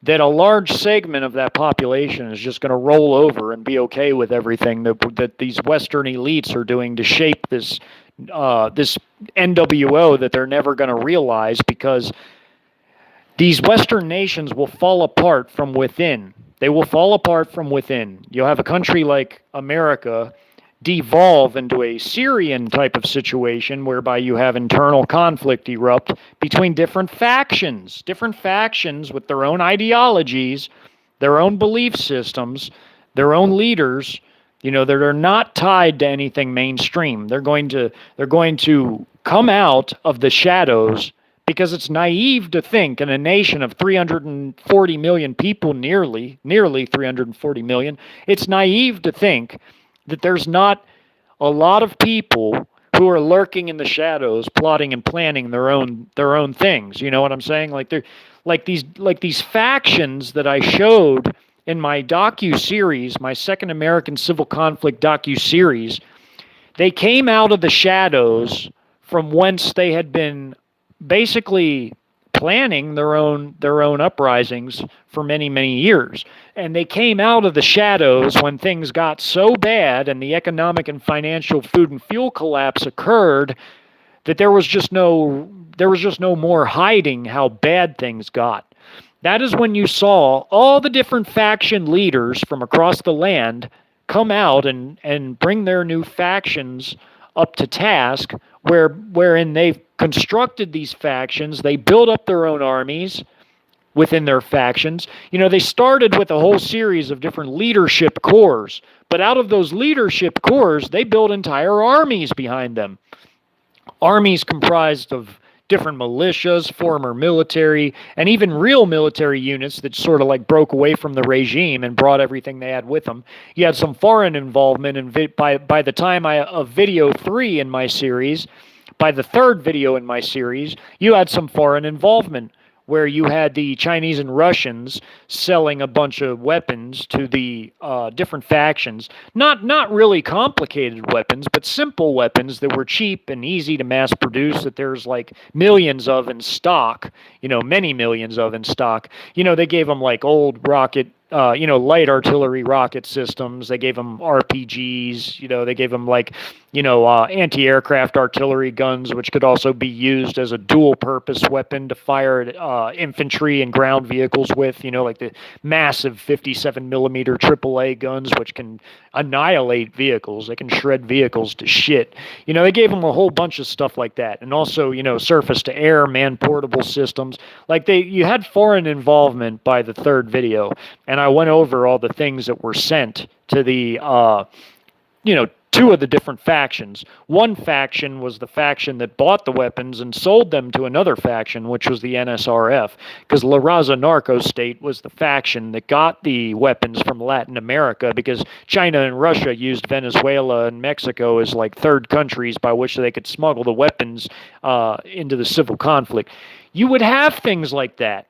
that a large segment of that population is just going to roll over and be okay with everything that these Western elites are doing to shape this NWO that they're never going to realize, because these Western nations will fall apart from within. They will fall apart from within. You'll have a country like America devolve into a Syrian type of situation whereby you have internal conflict erupt between different factions with their own ideologies, their own belief systems, their own leaders, that are not tied to anything mainstream. They're going to come out of the shadows, because it's naive to think in a nation of 340 million people, nearly 340 million, it's naive to think that there's not a lot of people who are lurking in the shadows, plotting and planning their own things. You know what I'm saying? Like these factions that I showed in my docu-series, my Second American Civil Conflict docu-series. They came out of the shadows from whence they had been basically planning their own uprisings for many, many years. And they came out of the shadows when things got so bad and the economic and financial food and fuel collapse occurred that there was just no more hiding how bad things got. That is when you saw all the different faction leaders from across the land come out and bring their new factions up to task, wherein they've constructed these factions. They build up their own armies within their factions. They started with a whole series of different leadership corps, but out of those leadership corps, they built entire armies behind them. Armies comprised of different militias, former military, and even real military units that sort of like broke away from the regime and brought everything they had with them. You had some foreign involvement, and by the time of video 3 in my series, by the third video in my series, you had some foreign involvement, where you had the Chinese and Russians selling a bunch of weapons to the different factions. Not really complicated weapons, but simple weapons that were cheap and easy to mass produce, that there's like millions of in stock, many millions of in stock. They gave them like old rocket light artillery rocket systems. They gave them RPGs. They gave them anti-aircraft artillery guns, which could also be used as a dual-purpose weapon to fire infantry and ground vehicles with. Like the massive 57 millimeter AAA guns, which can annihilate vehicles. They can shred vehicles to shit. They gave them a whole bunch of stuff like that, and also surface-to-air man-portable systems. Like you had foreign involvement by the third video, and I went over all the things that were sent to the, two of the different factions. One faction was the faction that bought the weapons and sold them to another faction, which was the NSRF, because La Raza narco state was the faction that got the weapons from Latin America, because China and Russia used Venezuela and Mexico as like third countries by which they could smuggle the weapons into the civil conflict. You would have things like that.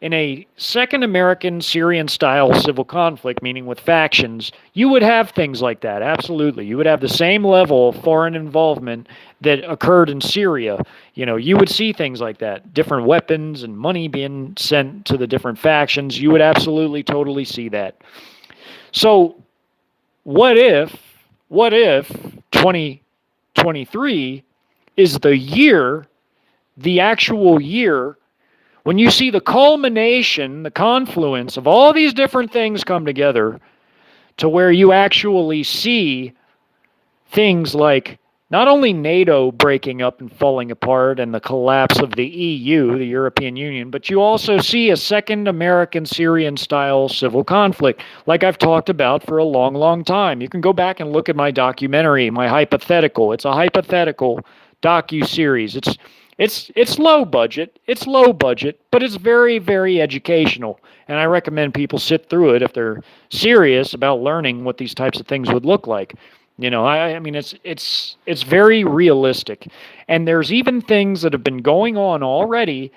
In a second American Syrian-style civil conflict, meaning with factions, you would have things like that, absolutely. You would have the same level of foreign involvement that occurred in Syria. You would see things like that, different weapons and money being sent to the different factions. You would absolutely, totally see that. So what if 2023 is the actual year, when you see the culmination, the confluence of all these different things come together to where you actually see things like not only NATO breaking up and falling apart and the collapse of the EU, the European Union, but you also see a second American Syrian-style civil conflict, like I've talked about for a long, long time. You can go back and look at my documentary, my hypothetical. It's a hypothetical docu-series. It's low budget, but it's very, very educational. And I recommend people sit through it if they're serious about learning what these types of things would look like. I mean, it's very realistic. And there's even things that have been going on already,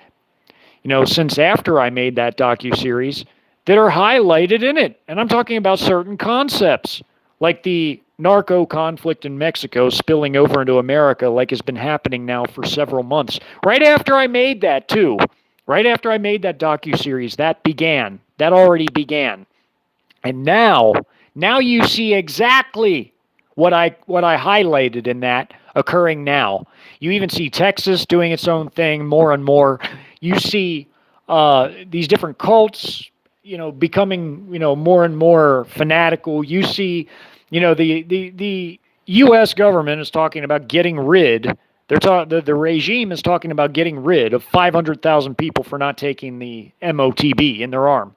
since after I made that docu-series, that are highlighted in it. And I'm talking about certain concepts, like the narco conflict in Mexico spilling over into America, like has been happening now for several months. Right after I made that, too. Right after I made that docu-series, that already began. And now you see exactly what I highlighted in that occurring now. You even see Texas doing its own thing more and more. You see these different cults, becoming, more and more fanatical. You see, the U.S. government is talking about getting rid. The regime is talking about getting rid of 500,000 people for not taking the MOTB in their arm.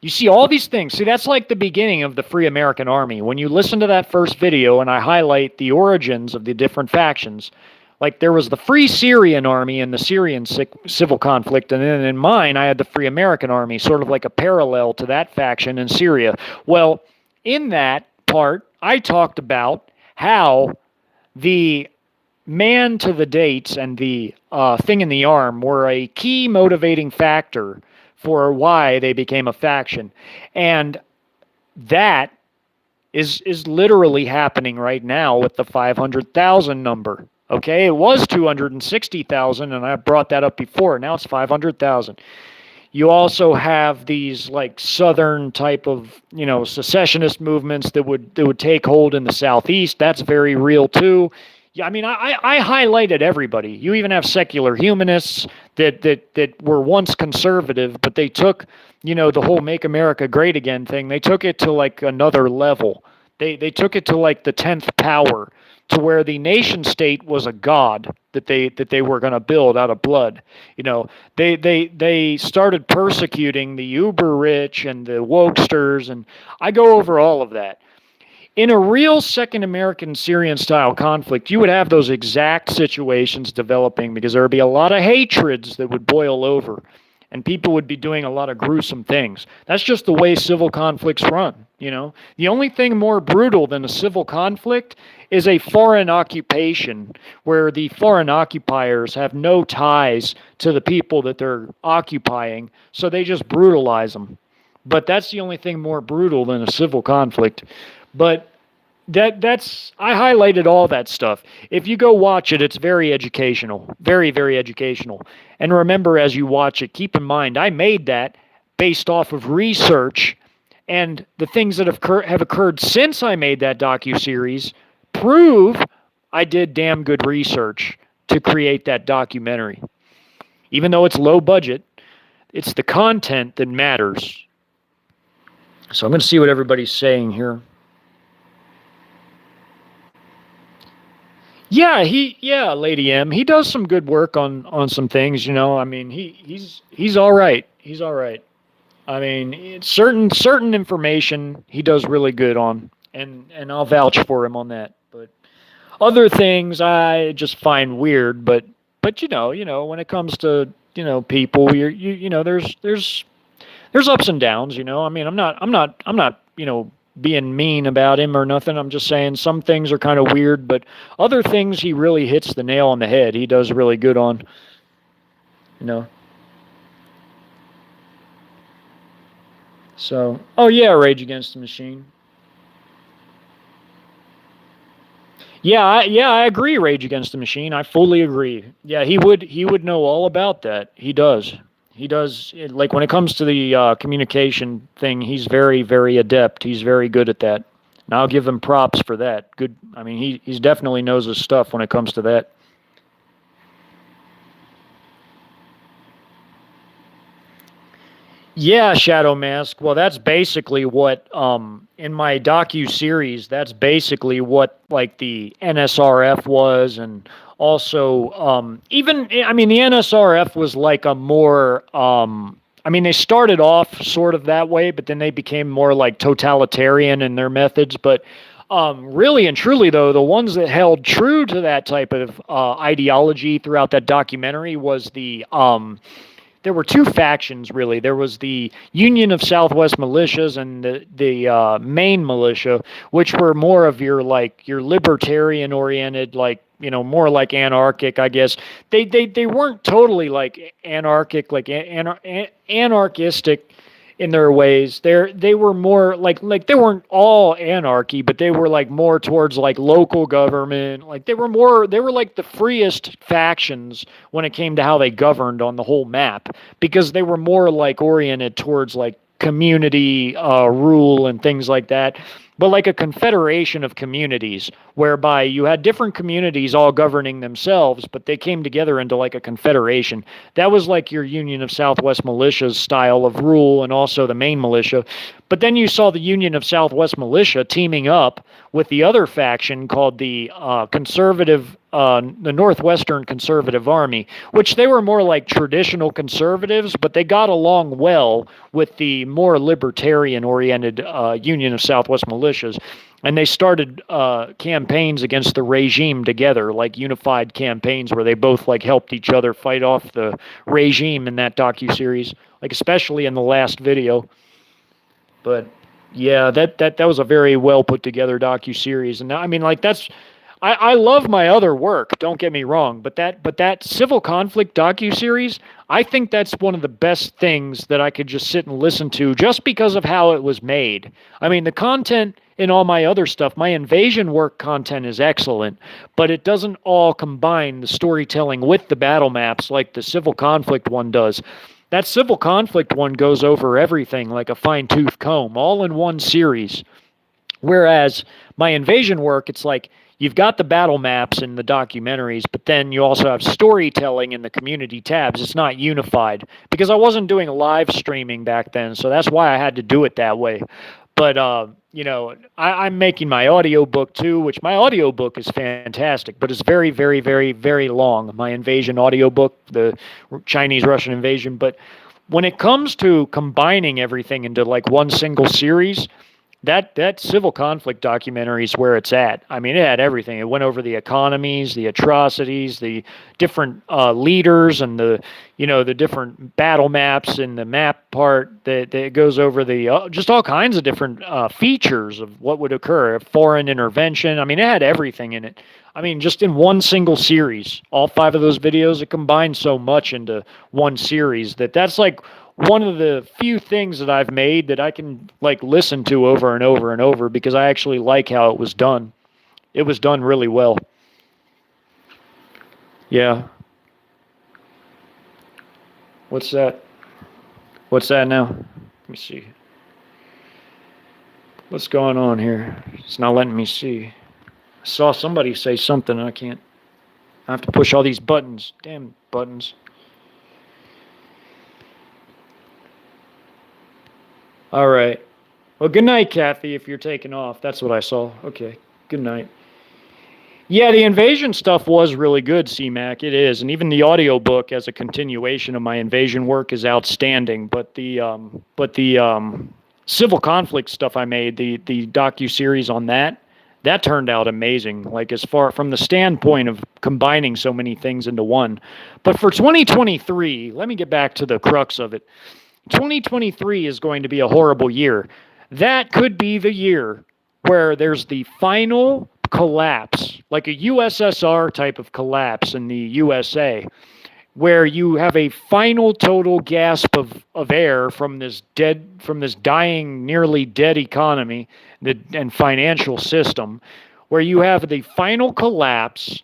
You see all these things. See, that's like the beginning of the Free American Army. When you listen to that first video and I highlight the origins of the different factions, like there was the Free Syrian Army in the Syrian civil conflict, and then in mine I had the Free American Army, sort of like a parallel to that faction in Syria. Well, in that part, I talked about how the man to the dates and the thing in the arm were a key motivating factor for why they became a faction. And that is literally happening right now with the 500,000 number. Okay, it was 260,000, and I brought that up before. Now it's 500,000. You also have these like southern type of, secessionist movements that would take hold in the southeast. That's very real too. Yeah, I mean, I highlighted everybody. You even have secular humanists that were once conservative, but they took, the whole "Make America Great Again" thing. They took it to like another level. They took it to like the 10th power, to where the nation state was a god that they were going to build out of blood. They started persecuting the uber rich and the wokesters, and I go over all of that. In a real second American Syrian-style conflict, you would have those exact situations developing, because there would be a lot of hatreds that would boil over, and people would be doing a lot of gruesome things. That's just the way civil conflicts run, The only thing more brutal than a civil conflict is a foreign occupation, where the foreign occupiers have no ties to the people that they're occupying, so they just brutalize them. But that's the only thing more brutal than a civil conflict. But that's I highlighted all that stuff. If you go watch it, it's very educational. Very, very educational. And remember, as you watch it, keep in mind, I made that based off of research, and the things that have occurred since I made that docu-series prove I did damn good research to create that documentary. Even though it's low budget, it's the content that matters. So I'm going to see what everybody's saying here. Yeah, Lady M, he does some good work on some things, you know. I mean, he's all right. He's all right. I mean, certain information he does really good on, and I'll vouch for him on that. But other things I just find weird. But when it comes to people, there's ups and downs. I mean, I'm not being mean about him or nothing. I'm just saying some things are kind of weird, but other things he really hits the nail on the head. He does really good on. You know. So, oh yeah, Rage Against the Machine. Yeah, I agree. Rage Against the Machine. I fully agree. Yeah, he would know all about that. He does. He does. Like when it comes to the communication thing, he's very very adept. He's very good at that. And I'll give him props for that. Good. I mean, he's definitely knows his stuff when it comes to that. Yeah, Shadow Mask. Well, that's basically what in my docu series. That's basically what like the NSRF was, and also even I mean the NSRF was like a more I mean they started off sort of that way, but then they became more like totalitarian in their methods. But really and truly, though, the ones that held true to that type of ideology throughout that documentary was there were two factions really. There was the Union of Southwest Militias and the Maine Militia, which were more of your libertarian oriented, like more like anarchic, I guess. They weren't totally like anarchic, like anarchistic in their ways. They were more like they weren't all anarchy, but they were like more towards like local government. Like they were like the freest factions when it came to how they governed on the whole map, because they were more like oriented towards like community rule and things like that, but like a confederation of communities whereby you had different communities all governing themselves, but they came together into like a confederation. That was like your Union of Southwest Militia's style of rule, and also the Maine Militia. But then you saw the Union of Southwest Militia teaming up with the other faction called the Northwestern Conservative Army, which they were more like traditional conservatives, but they got along well with the more libertarian-oriented Union of Southwest Militias. And they started campaigns against the regime together, like unified campaigns where they both like helped each other fight off the regime in that docu-series, like especially in the last video. But yeah, that was a very well put together docu-series. And I mean, like I love my other work, don't get me wrong, but that civil conflict docu-series, I think that's one of the best things that I could just sit and listen to just because of how it was made. I mean, the content in all my other stuff, my invasion work content is excellent, but it doesn't all combine the storytelling with the battle maps like the civil conflict one does. That civil conflict one goes over everything like a fine-tooth comb, all in one series. Whereas my invasion work, it's like you've got the battle maps and the documentaries, but then you also have storytelling in the community tabs. It's not unified because I wasn't doing live streaming back then, so that's why I had to do it that way. But I'm making my audiobook too, which my audiobook is fantastic, but it's very, very, very, very long. My invasion audiobook, the Chinese Russian invasion. But when it comes to combining everything into like one single series, that civil conflict documentary is where it's at. I mean, it had everything. It went over the economies, the atrocities, the different leaders, and the different battle maps and the map part that goes over the just all kinds of different features of what would occur, foreign intervention. I mean, it had everything in it. I mean, just in one single series, all five of those videos, it combined so much into one series that's like one of the few things that I've made that I can like listen to over and over and over because I actually like how it was done. It was done really well. Yeah. What's that? What's that now? Let me see. What's going on here? It's not letting me see. I saw somebody say something and I can't. I have to push all these buttons. Damn buttons. All right. Well, good night, Kathy, if you're taking off. That's what I saw. Okay. Good night. Yeah, the invasion stuff was really good, CMAC. It is. And even the audiobook as a continuation of my invasion work is outstanding. But the civil conflict stuff I made, the docu-series on that turned out amazing. Like, as far from the standpoint of combining so many things into one. But for 2023, let me get back to the crux of it. 2023 is going to be a horrible year. That could be the year where there's the final collapse, like a USSR type of collapse in the USA, where you have a final total gasp of air from this dying, nearly dead economy and financial system, where you have the final collapse.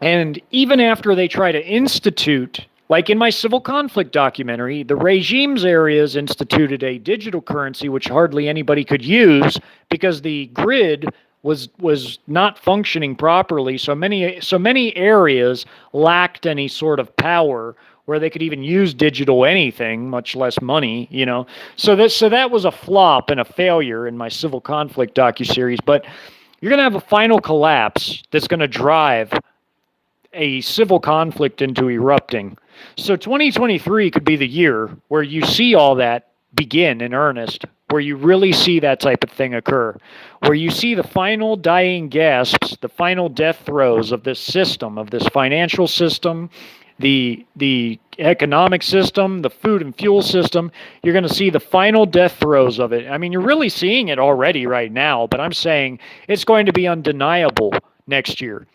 And even after they try to institute, like in my civil conflict documentary, the regime's areas instituted a digital currency which hardly anybody could use because the grid was not functioning properly. So many areas lacked any sort of power where they could even use digital anything, much less money, you know. So that was a flop and a failure in my civil conflict docuseries. But you're going to have a final collapse that's going to drive a civil conflict into erupting. So 2023 could be the year where you see all that begin in earnest, where you really see that type of thing occur, where you see the final dying gasps, the final death throes of this system, of this financial system, the economic system, the food and fuel system. You're going to see the final death throes of it. I mean, you're really seeing it already right now, but I'm saying it's going to be undeniable next year.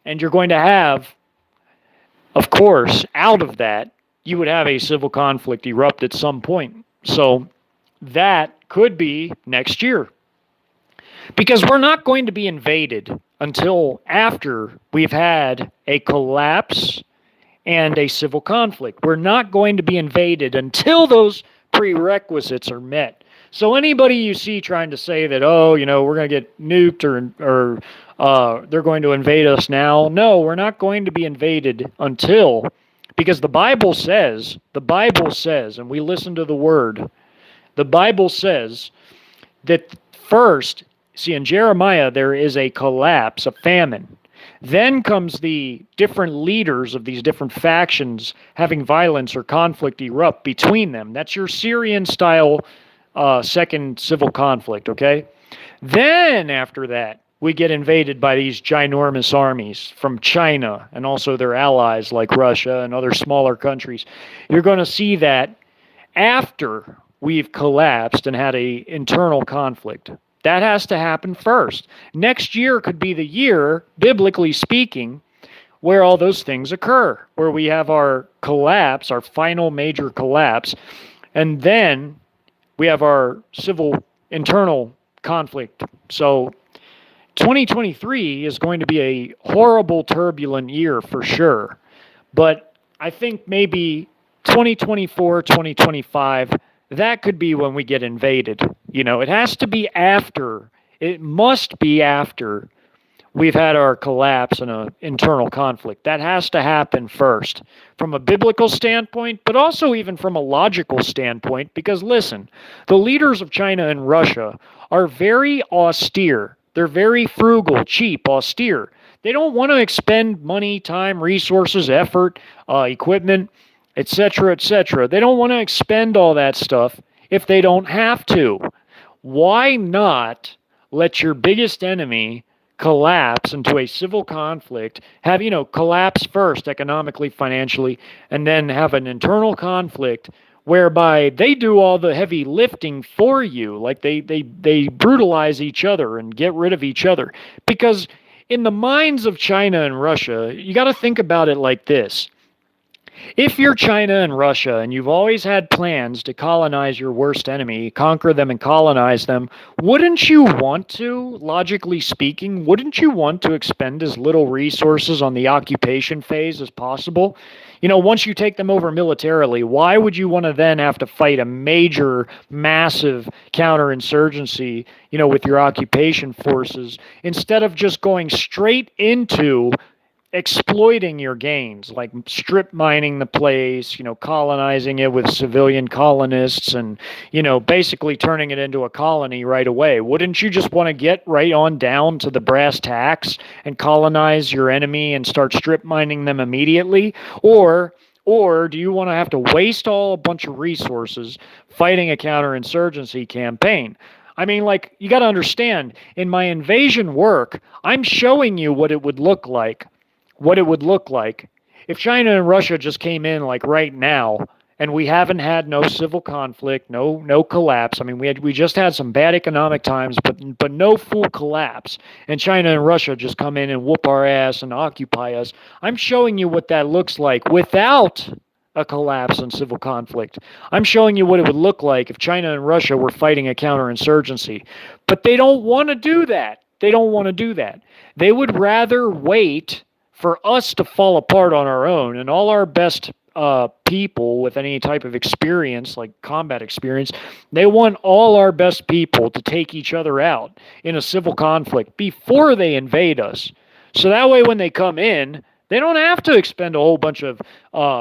And you're going to have, of course, out of that, you would have a civil conflict erupt at some point. So that could be next year. Because we're not going to be invaded until after we've had a collapse and a civil conflict. We're not going to be invaded until those prerequisites are met. So anybody you see trying to say that, oh, you know, we're going to get nuked or they're going to invade us now. No, we're not going to be invaded until, because the Bible says, and we listen to the word, the Bible says that first, see, in Jeremiah, there is a collapse, a famine. Then comes the different leaders of these different factions having violence or conflict erupt between them. That's your Syrian-style second civil conflict, okay? Then after that, we get invaded by these ginormous armies from China and also their allies like Russia and other smaller countries. You're going to see that after we've collapsed and had an internal conflict. That has to happen first. Next year could be the year, biblically speaking, where all those things occur, where we have our collapse, our final major collapse, and then we have our civil internal conflict. So 2023 is going to be a horrible, turbulent year for sure. But I think maybe 2024, 2025, that could be when we get invaded. You know, it has to be after, it must be after we've had our collapse and an internal conflict. That has to happen first from a biblical standpoint, but also even from a logical standpoint, because listen, the leaders of China and Russia are very austere. They're very frugal, cheap, austere. They don't want to expend money, time, resources, effort, equipment, etc., etc. They don't want to expend all that stuff if they don't have to. Why not let your biggest enemy collapse into a civil conflict, have, you know, collapse first economically, financially, and then have an internal conflict whereby they do all the heavy lifting for you, like they brutalize each other and get rid of each other. Because in the minds of China and Russia, you got to think about it like this. If you're China and Russia and you've always had plans to colonize your worst enemy, conquer them and colonize them, wouldn't you want to, logically speaking, wouldn't you want to expend as little resources on the occupation phase as possible? Once you take them over militarily, why would you want to then have to fight a major, massive counterinsurgency, with your occupation forces, instead of just going straight into exploiting your gains, like strip mining the place, colonizing it with civilian colonists and, basically turning it into a colony right away? Wouldn't you just want to get right on down to the brass tacks and colonize your enemy and start strip mining them immediately? Or do you want to have to waste a bunch of resources fighting a counterinsurgency campaign? I mean, like, you got to understand, in my invasion work, I'm showing you what it would look like if China and Russia just came in like right now, and we haven't had no civil conflict, no collapse. I mean, we just had some bad economic times, but no full collapse. And China and Russia just come in and whoop our ass and occupy us. I'm showing you what that looks like without a collapse and civil conflict. I'm showing you what it would look like if China and Russia were fighting a counterinsurgency. But they don't want to do that. They would rather wait for us to fall apart on our own, and all our best people with any type of experience, like combat experience, they want all our best people to take each other out in a civil conflict before they invade us. So that way when they come in, they don't have to expend a whole bunch of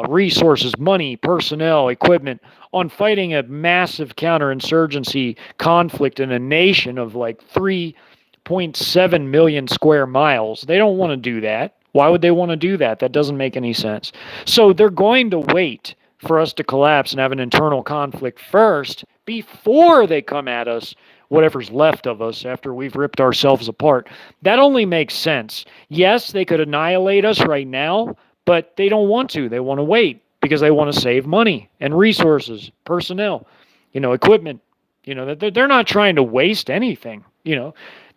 resources, money, personnel, equipment on fighting a massive counterinsurgency conflict in a nation of like 3.7 million square miles. They don't want to do that. Why would they want to do that? That doesn't make any sense. So they're going to wait for us to collapse and have an internal conflict first before they come at us, whatever's left of us after we've ripped ourselves apart. That only makes sense. Yes, they could annihilate us right now, but they don't want to. They want to wait because they want to save money and resources, personnel, equipment. They're not trying to waste anything.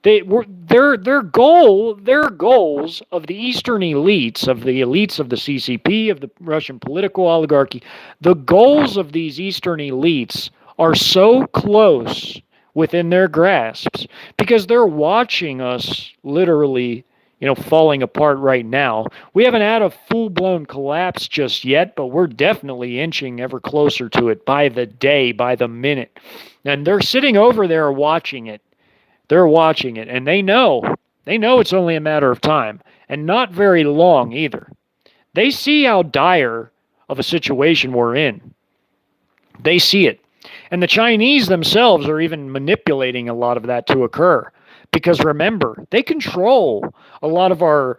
Their goals of the Eastern elites, of the CCP, of the Russian political oligarchy, the goals of these Eastern elites are so close within their grasps because they're watching us literally, falling apart right now. We haven't had a full-blown collapse just yet, but we're definitely inching ever closer to it by the day, by the minute. And they're sitting over there watching it. They're watching it, and they know it's only a matter of time, and not very long either. They see how dire of a situation we're in. They see it. And the Chinese themselves are even manipulating a lot of that to occur. Because remember, they control a lot of our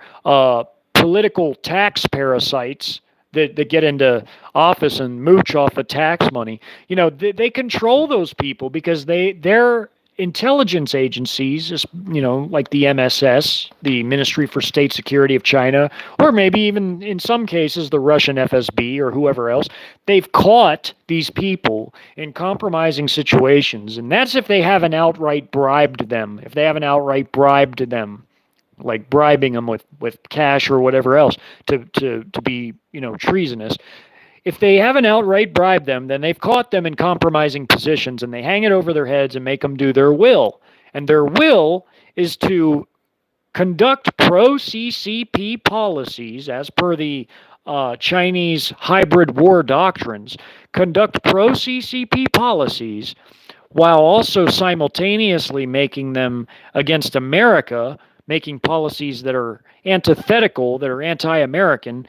political tax parasites that get into office and mooch off of tax money. They control those people because they're intelligence agencies, like the MSS, the Ministry for State Security of China, or maybe even in some cases the Russian FSB or whoever else, they've caught these people in compromising situations. And that's if they haven't outright bribed them. If they haven't outright bribed them, like bribing them with cash or whatever else to be, treasonous. If they haven't outright bribed them, then they've caught them in compromising positions and they hang it over their heads and make them do their will. And their will is to conduct pro-CCP policies as per the Chinese hybrid war doctrines, conduct pro-CCP policies while also simultaneously making them against America, making policies that are antithetical, that are anti-American,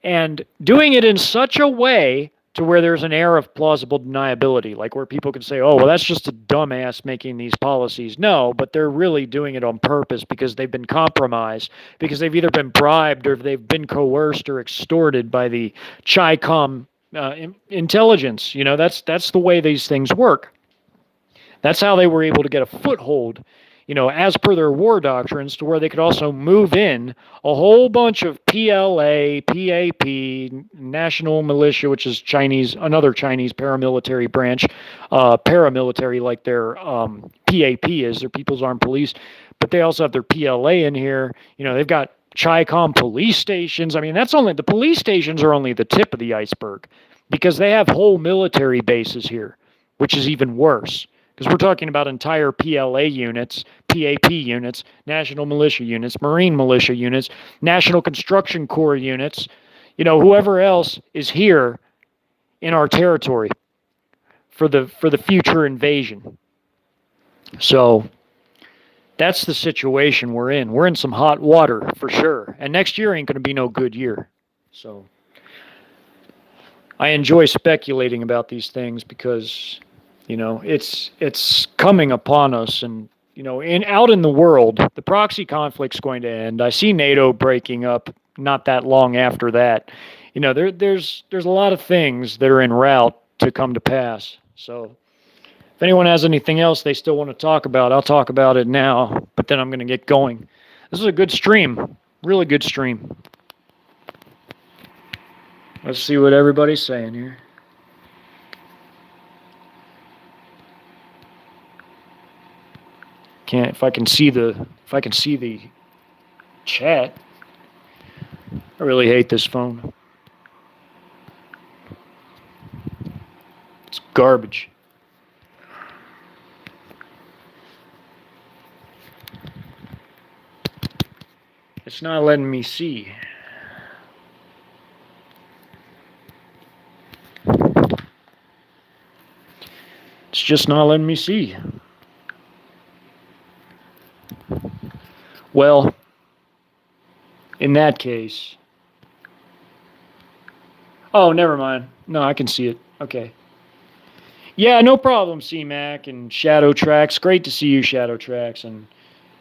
and doing it in such a way to where there's an air of plausible deniability, like where people can say, oh, well, that's just a dumbass making these policies. No, but they're really doing it on purpose because they've been compromised, because they've either been bribed or they've been coerced or extorted by the Chi-Com intelligence. That's the way these things work. That's how they were able to get a foothold, as per their war doctrines, to where they could also move in a whole bunch of PLA, PAP, National Militia, which is another Chinese paramilitary branch, paramilitary like their PAP is, their People's Armed Police, but they also have their PLA in here. They've got Chi-Com police stations. I mean, the police stations are only the tip of the iceberg because they have whole military bases here, which is even worse because we're talking about entire PLA units, PAP units, National Militia units, Marine Militia units, National Construction Corps units, whoever else is here in our territory for the future invasion. So that's the situation we're in. We're in some hot water for sure. And next year ain't going to be no good year. So I enjoy speculating about these things because, it's coming upon us. And, out in the world, the proxy conflict's going to end. I see NATO breaking up not that long after that. There's a lot of things that are en route to come to pass. So if anyone has anything else they still want to talk about, I'll talk about it now, but then I'm going to get going. This is a good stream, really good stream. Let's see what everybody's saying here. If I can see the chat. I really hate this phone. It's garbage. It's not letting me see. It's just not letting me see. Well, in that case... Oh, never mind. No, I can see it. Okay. Yeah, no problem, C-Mac and Shadow Tracks. Great to see you, Shadow Tracks, and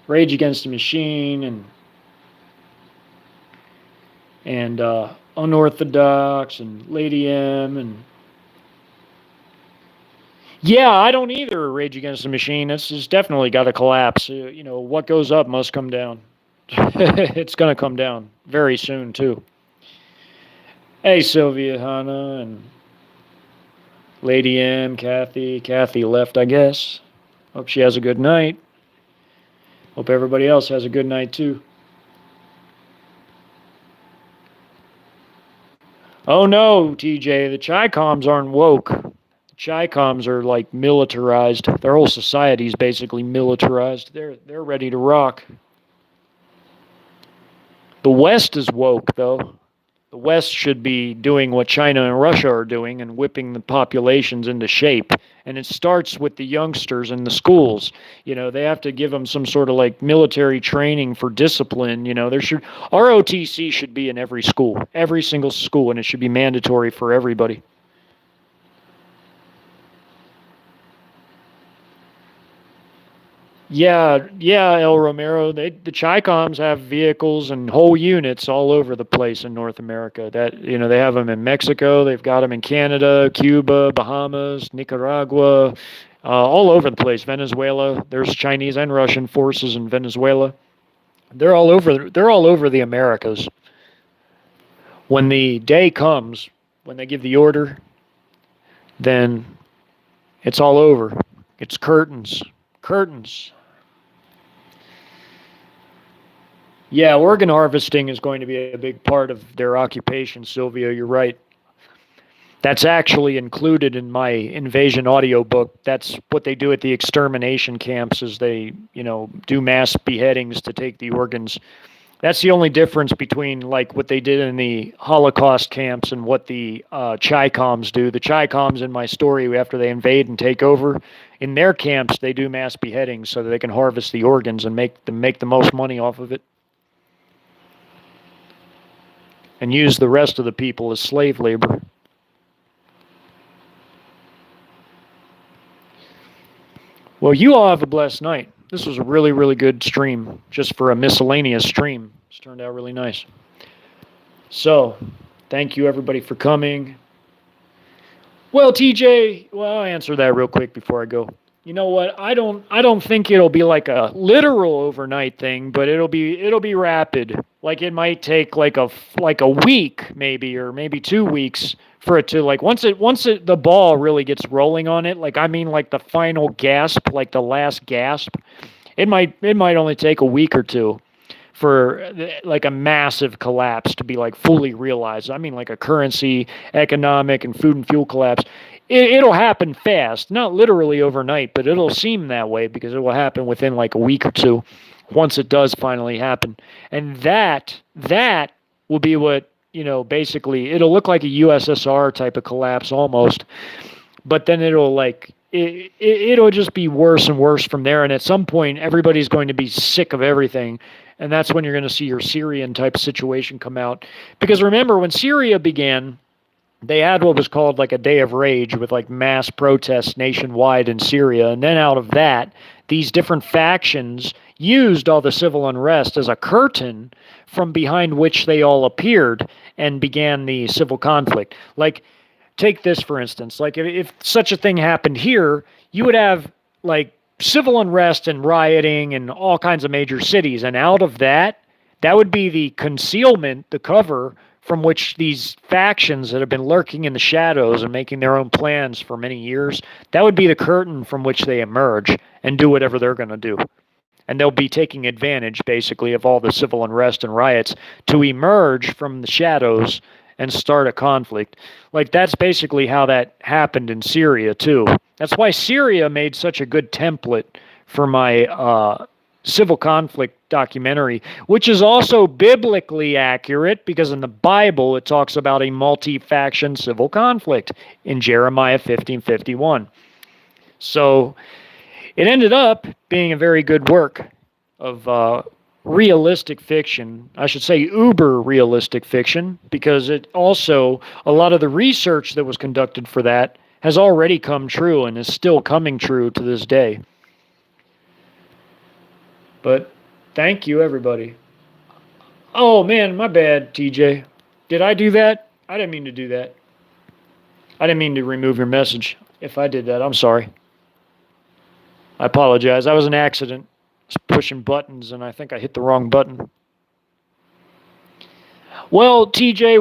Rage Against the Machine, and Unorthodox, and Lady M, and... Yeah, I don't either, Rage Against the Machine. It's definitely got to collapse. What goes up must come down. It's going to come down very soon, too. Hey, Sylvia, Hannah, and Lady M, Kathy. Kathy left, I guess. Hope she has a good night. Hope everybody else has a good night, too. Oh, no, TJ, the Chi-Coms aren't woke. Chi-Coms are like militarized. Their whole society is basically militarized. They're ready to rock. The West is woke, though. The West should be doing what China and Russia are doing and whipping the populations into shape. And it starts with the youngsters in the schools. They have to give them some sort of like military training for discipline. ROTC should be in every school, every single school, and it should be mandatory for everybody. Yeah, El Romero. The Chi-Coms have vehicles and whole units all over the place in North America. They have them in Mexico. They've got them in Canada, Cuba, Bahamas, Nicaragua, all over the place. Venezuela. There's Chinese and Russian forces in Venezuela. They're all over. They're all over the Americas. When the day comes, when they give the order, then it's all over. It's curtains. Curtains. Yeah, organ harvesting is going to be a big part of their occupation, Sylvia. You're right. That's actually included in my invasion audiobook. That's what they do at the extermination camps is they, do mass beheadings to take the organs. That's the only difference between like what they did in the Holocaust camps and what the Chi-Coms do. The Chi-Coms in my story, after they invade and take over, in their camps they do mass beheadings so that they can harvest the organs and make the most money off of it. And use the rest of the people as slave labor. Well, you all have a blessed night. This was a really, really good stream, just for a miscellaneous stream. It's turned out really nice. So, thank you everybody for coming. Well, TJ, I'll answer that real quick before I go. You know what? I don't think it'll be like a literal overnight thing, but it'll be rapid. Like it might take like a week maybe, or maybe 2 weeks for it to like once the ball really gets rolling on it. Like like the final gasp, like the last gasp. It might only take a week or two for like a massive collapse to be like fully realized. I mean, like a currency, economic, and food and fuel collapse. It'll happen fast, not literally overnight, but it'll seem that way because it will happen within like a week or two once it does finally happen. And that will be what, basically it'll look like a USSR type of collapse almost, but then it'll like it'll just be worse and worse from there. And at some point, everybody's going to be sick of everything. And that's when you're going to see your Syrian type situation come out. Because remember, when Syria began, they had what was called like a day of rage with like mass protests nationwide in Syria. And then out of that, these different factions used all the civil unrest as a curtain from behind which they all appeared and began the civil conflict. Like, take this for instance. Like, if such a thing happened here, you would have like civil unrest and rioting in all kinds of major cities. And out of that, that would be the concealment, the cover from which these factions that have been lurking in the shadows and making their own plans for many years, that would be the curtain from which they emerge and do whatever they're going to do. And they'll be taking advantage, basically, of all the civil unrest and riots to emerge from the shadows and start a conflict. Like, that's basically how that happened in Syria, too. That's why Syria made such a good template for my civil conflict documentary, which is also biblically accurate because in the Bible it talks about a multi-faction civil conflict in Jeremiah 15:51. So it ended up being a very good work of realistic fiction. I should say uber realistic fiction, because it also, a lot of the research that was conducted for that has already come true and is still coming true to this day. But thank you, everybody. Oh, man, my bad, TJ. Did I do that? I didn't mean to do that. I didn't mean to remove your message. If I did that, I'm sorry. I apologize. That was an accident. I was pushing buttons, and I think I hit the wrong button. Well, TJ,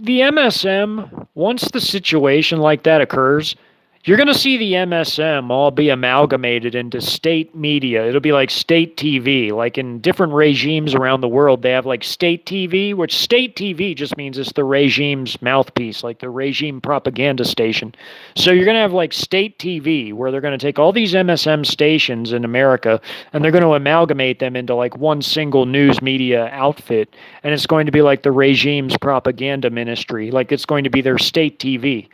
the MSM, once the situation like that occurs, you're going to see the MSM all be amalgamated into state media. It'll be like state TV. Like in different regimes around the world, they have like state TV, which state TV just means it's the regime's mouthpiece, like the regime propaganda station. So you're going to have like state TV, where they're going to take all these MSM stations in America and they're going to amalgamate them into like one single news media outfit. And it's going to be like the regime's propaganda ministry. Like it's going to be their state TV.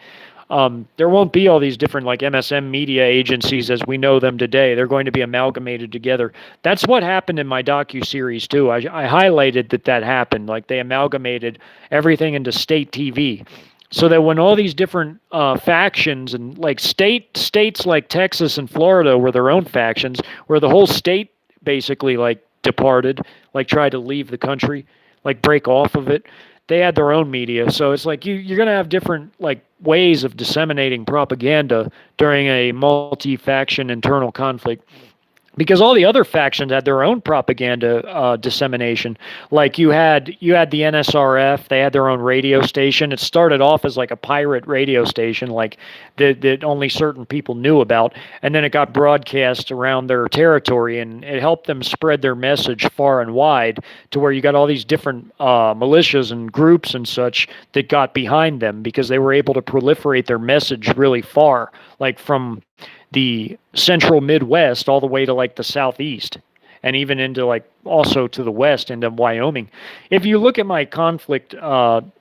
There won't be all these different like MSM media agencies as we know them today. They're going to be amalgamated together. That's what happened in my docu-series too. I highlighted that happened. Like they amalgamated everything into state TV, so that when all these different factions and like states like Texas and Florida were their own factions, where the whole state basically like departed, like tried to leave the country, like break off of it. They had their own media. So it's like you're going to have different like ways of disseminating propaganda during a multi-faction internal conflict, because all the other factions had their own propaganda dissemination. Like you had the NSRF, they had their own radio station. It started off as like a pirate radio station, like that only certain people knew about, and then it got broadcast around their territory, and it helped them spread their message far and wide, to where you got all these different militias and groups and such that got behind them, because they were able to proliferate their message really far, like from the central Midwest all the way to like the Southeast, and even into like also to the West into Wyoming. If you look at my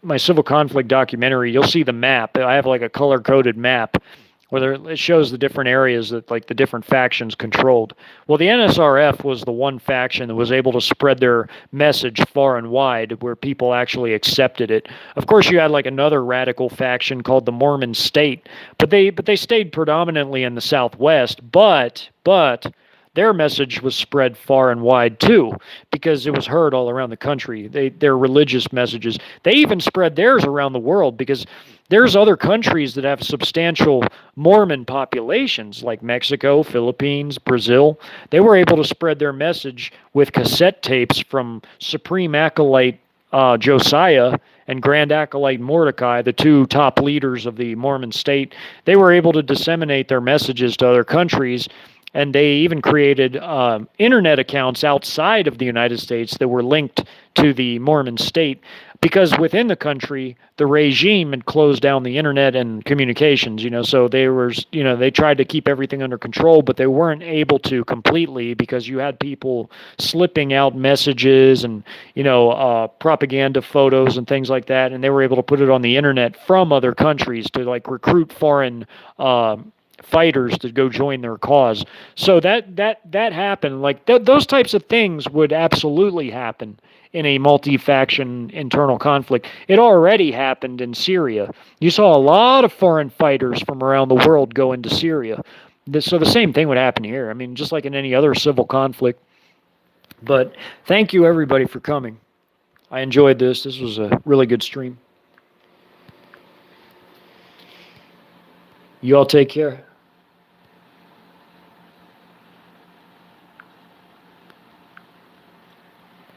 my civil conflict documentary, you'll see the map. I have like a color-coded map where it shows the different areas that like the different factions controlled. Well, the NSRF was the one faction that was able to spread their message far and wide, where people actually accepted it. Of course, you had like another radical faction called the Mormon State, but they stayed predominantly in the Southwest, but their message was spread far and wide too, because it was heard all around the country. Their religious messages, they even spread theirs around the world, because there's other countries that have substantial Mormon populations, like Mexico, Philippines, Brazil. They were able to spread their message with cassette tapes from Supreme Acolyte Josiah and Grand Acolyte Mordecai, the two top leaders of the Mormon State. They were able to disseminate their messages to other countries And they even created internet accounts outside of the United States that were linked to the Mormon state, because within the country, the regime had closed down the internet and communications. So they were, they tried to keep everything under control, but they weren't able to completely, because you had people slipping out messages and propaganda photos and things like that, and they were able to put it on the internet from other countries to like recruit foreign fighters to go join their cause. So that happened. Like those types of things would absolutely happen in a multi-faction internal conflict. It already happened in Syria. You saw a lot of foreign fighters from around the world go into Syria. So the same thing would happen here. I mean, just like in any other civil conflict. But thank you, everybody, for coming. I enjoyed this. This was a really good stream. You all take care.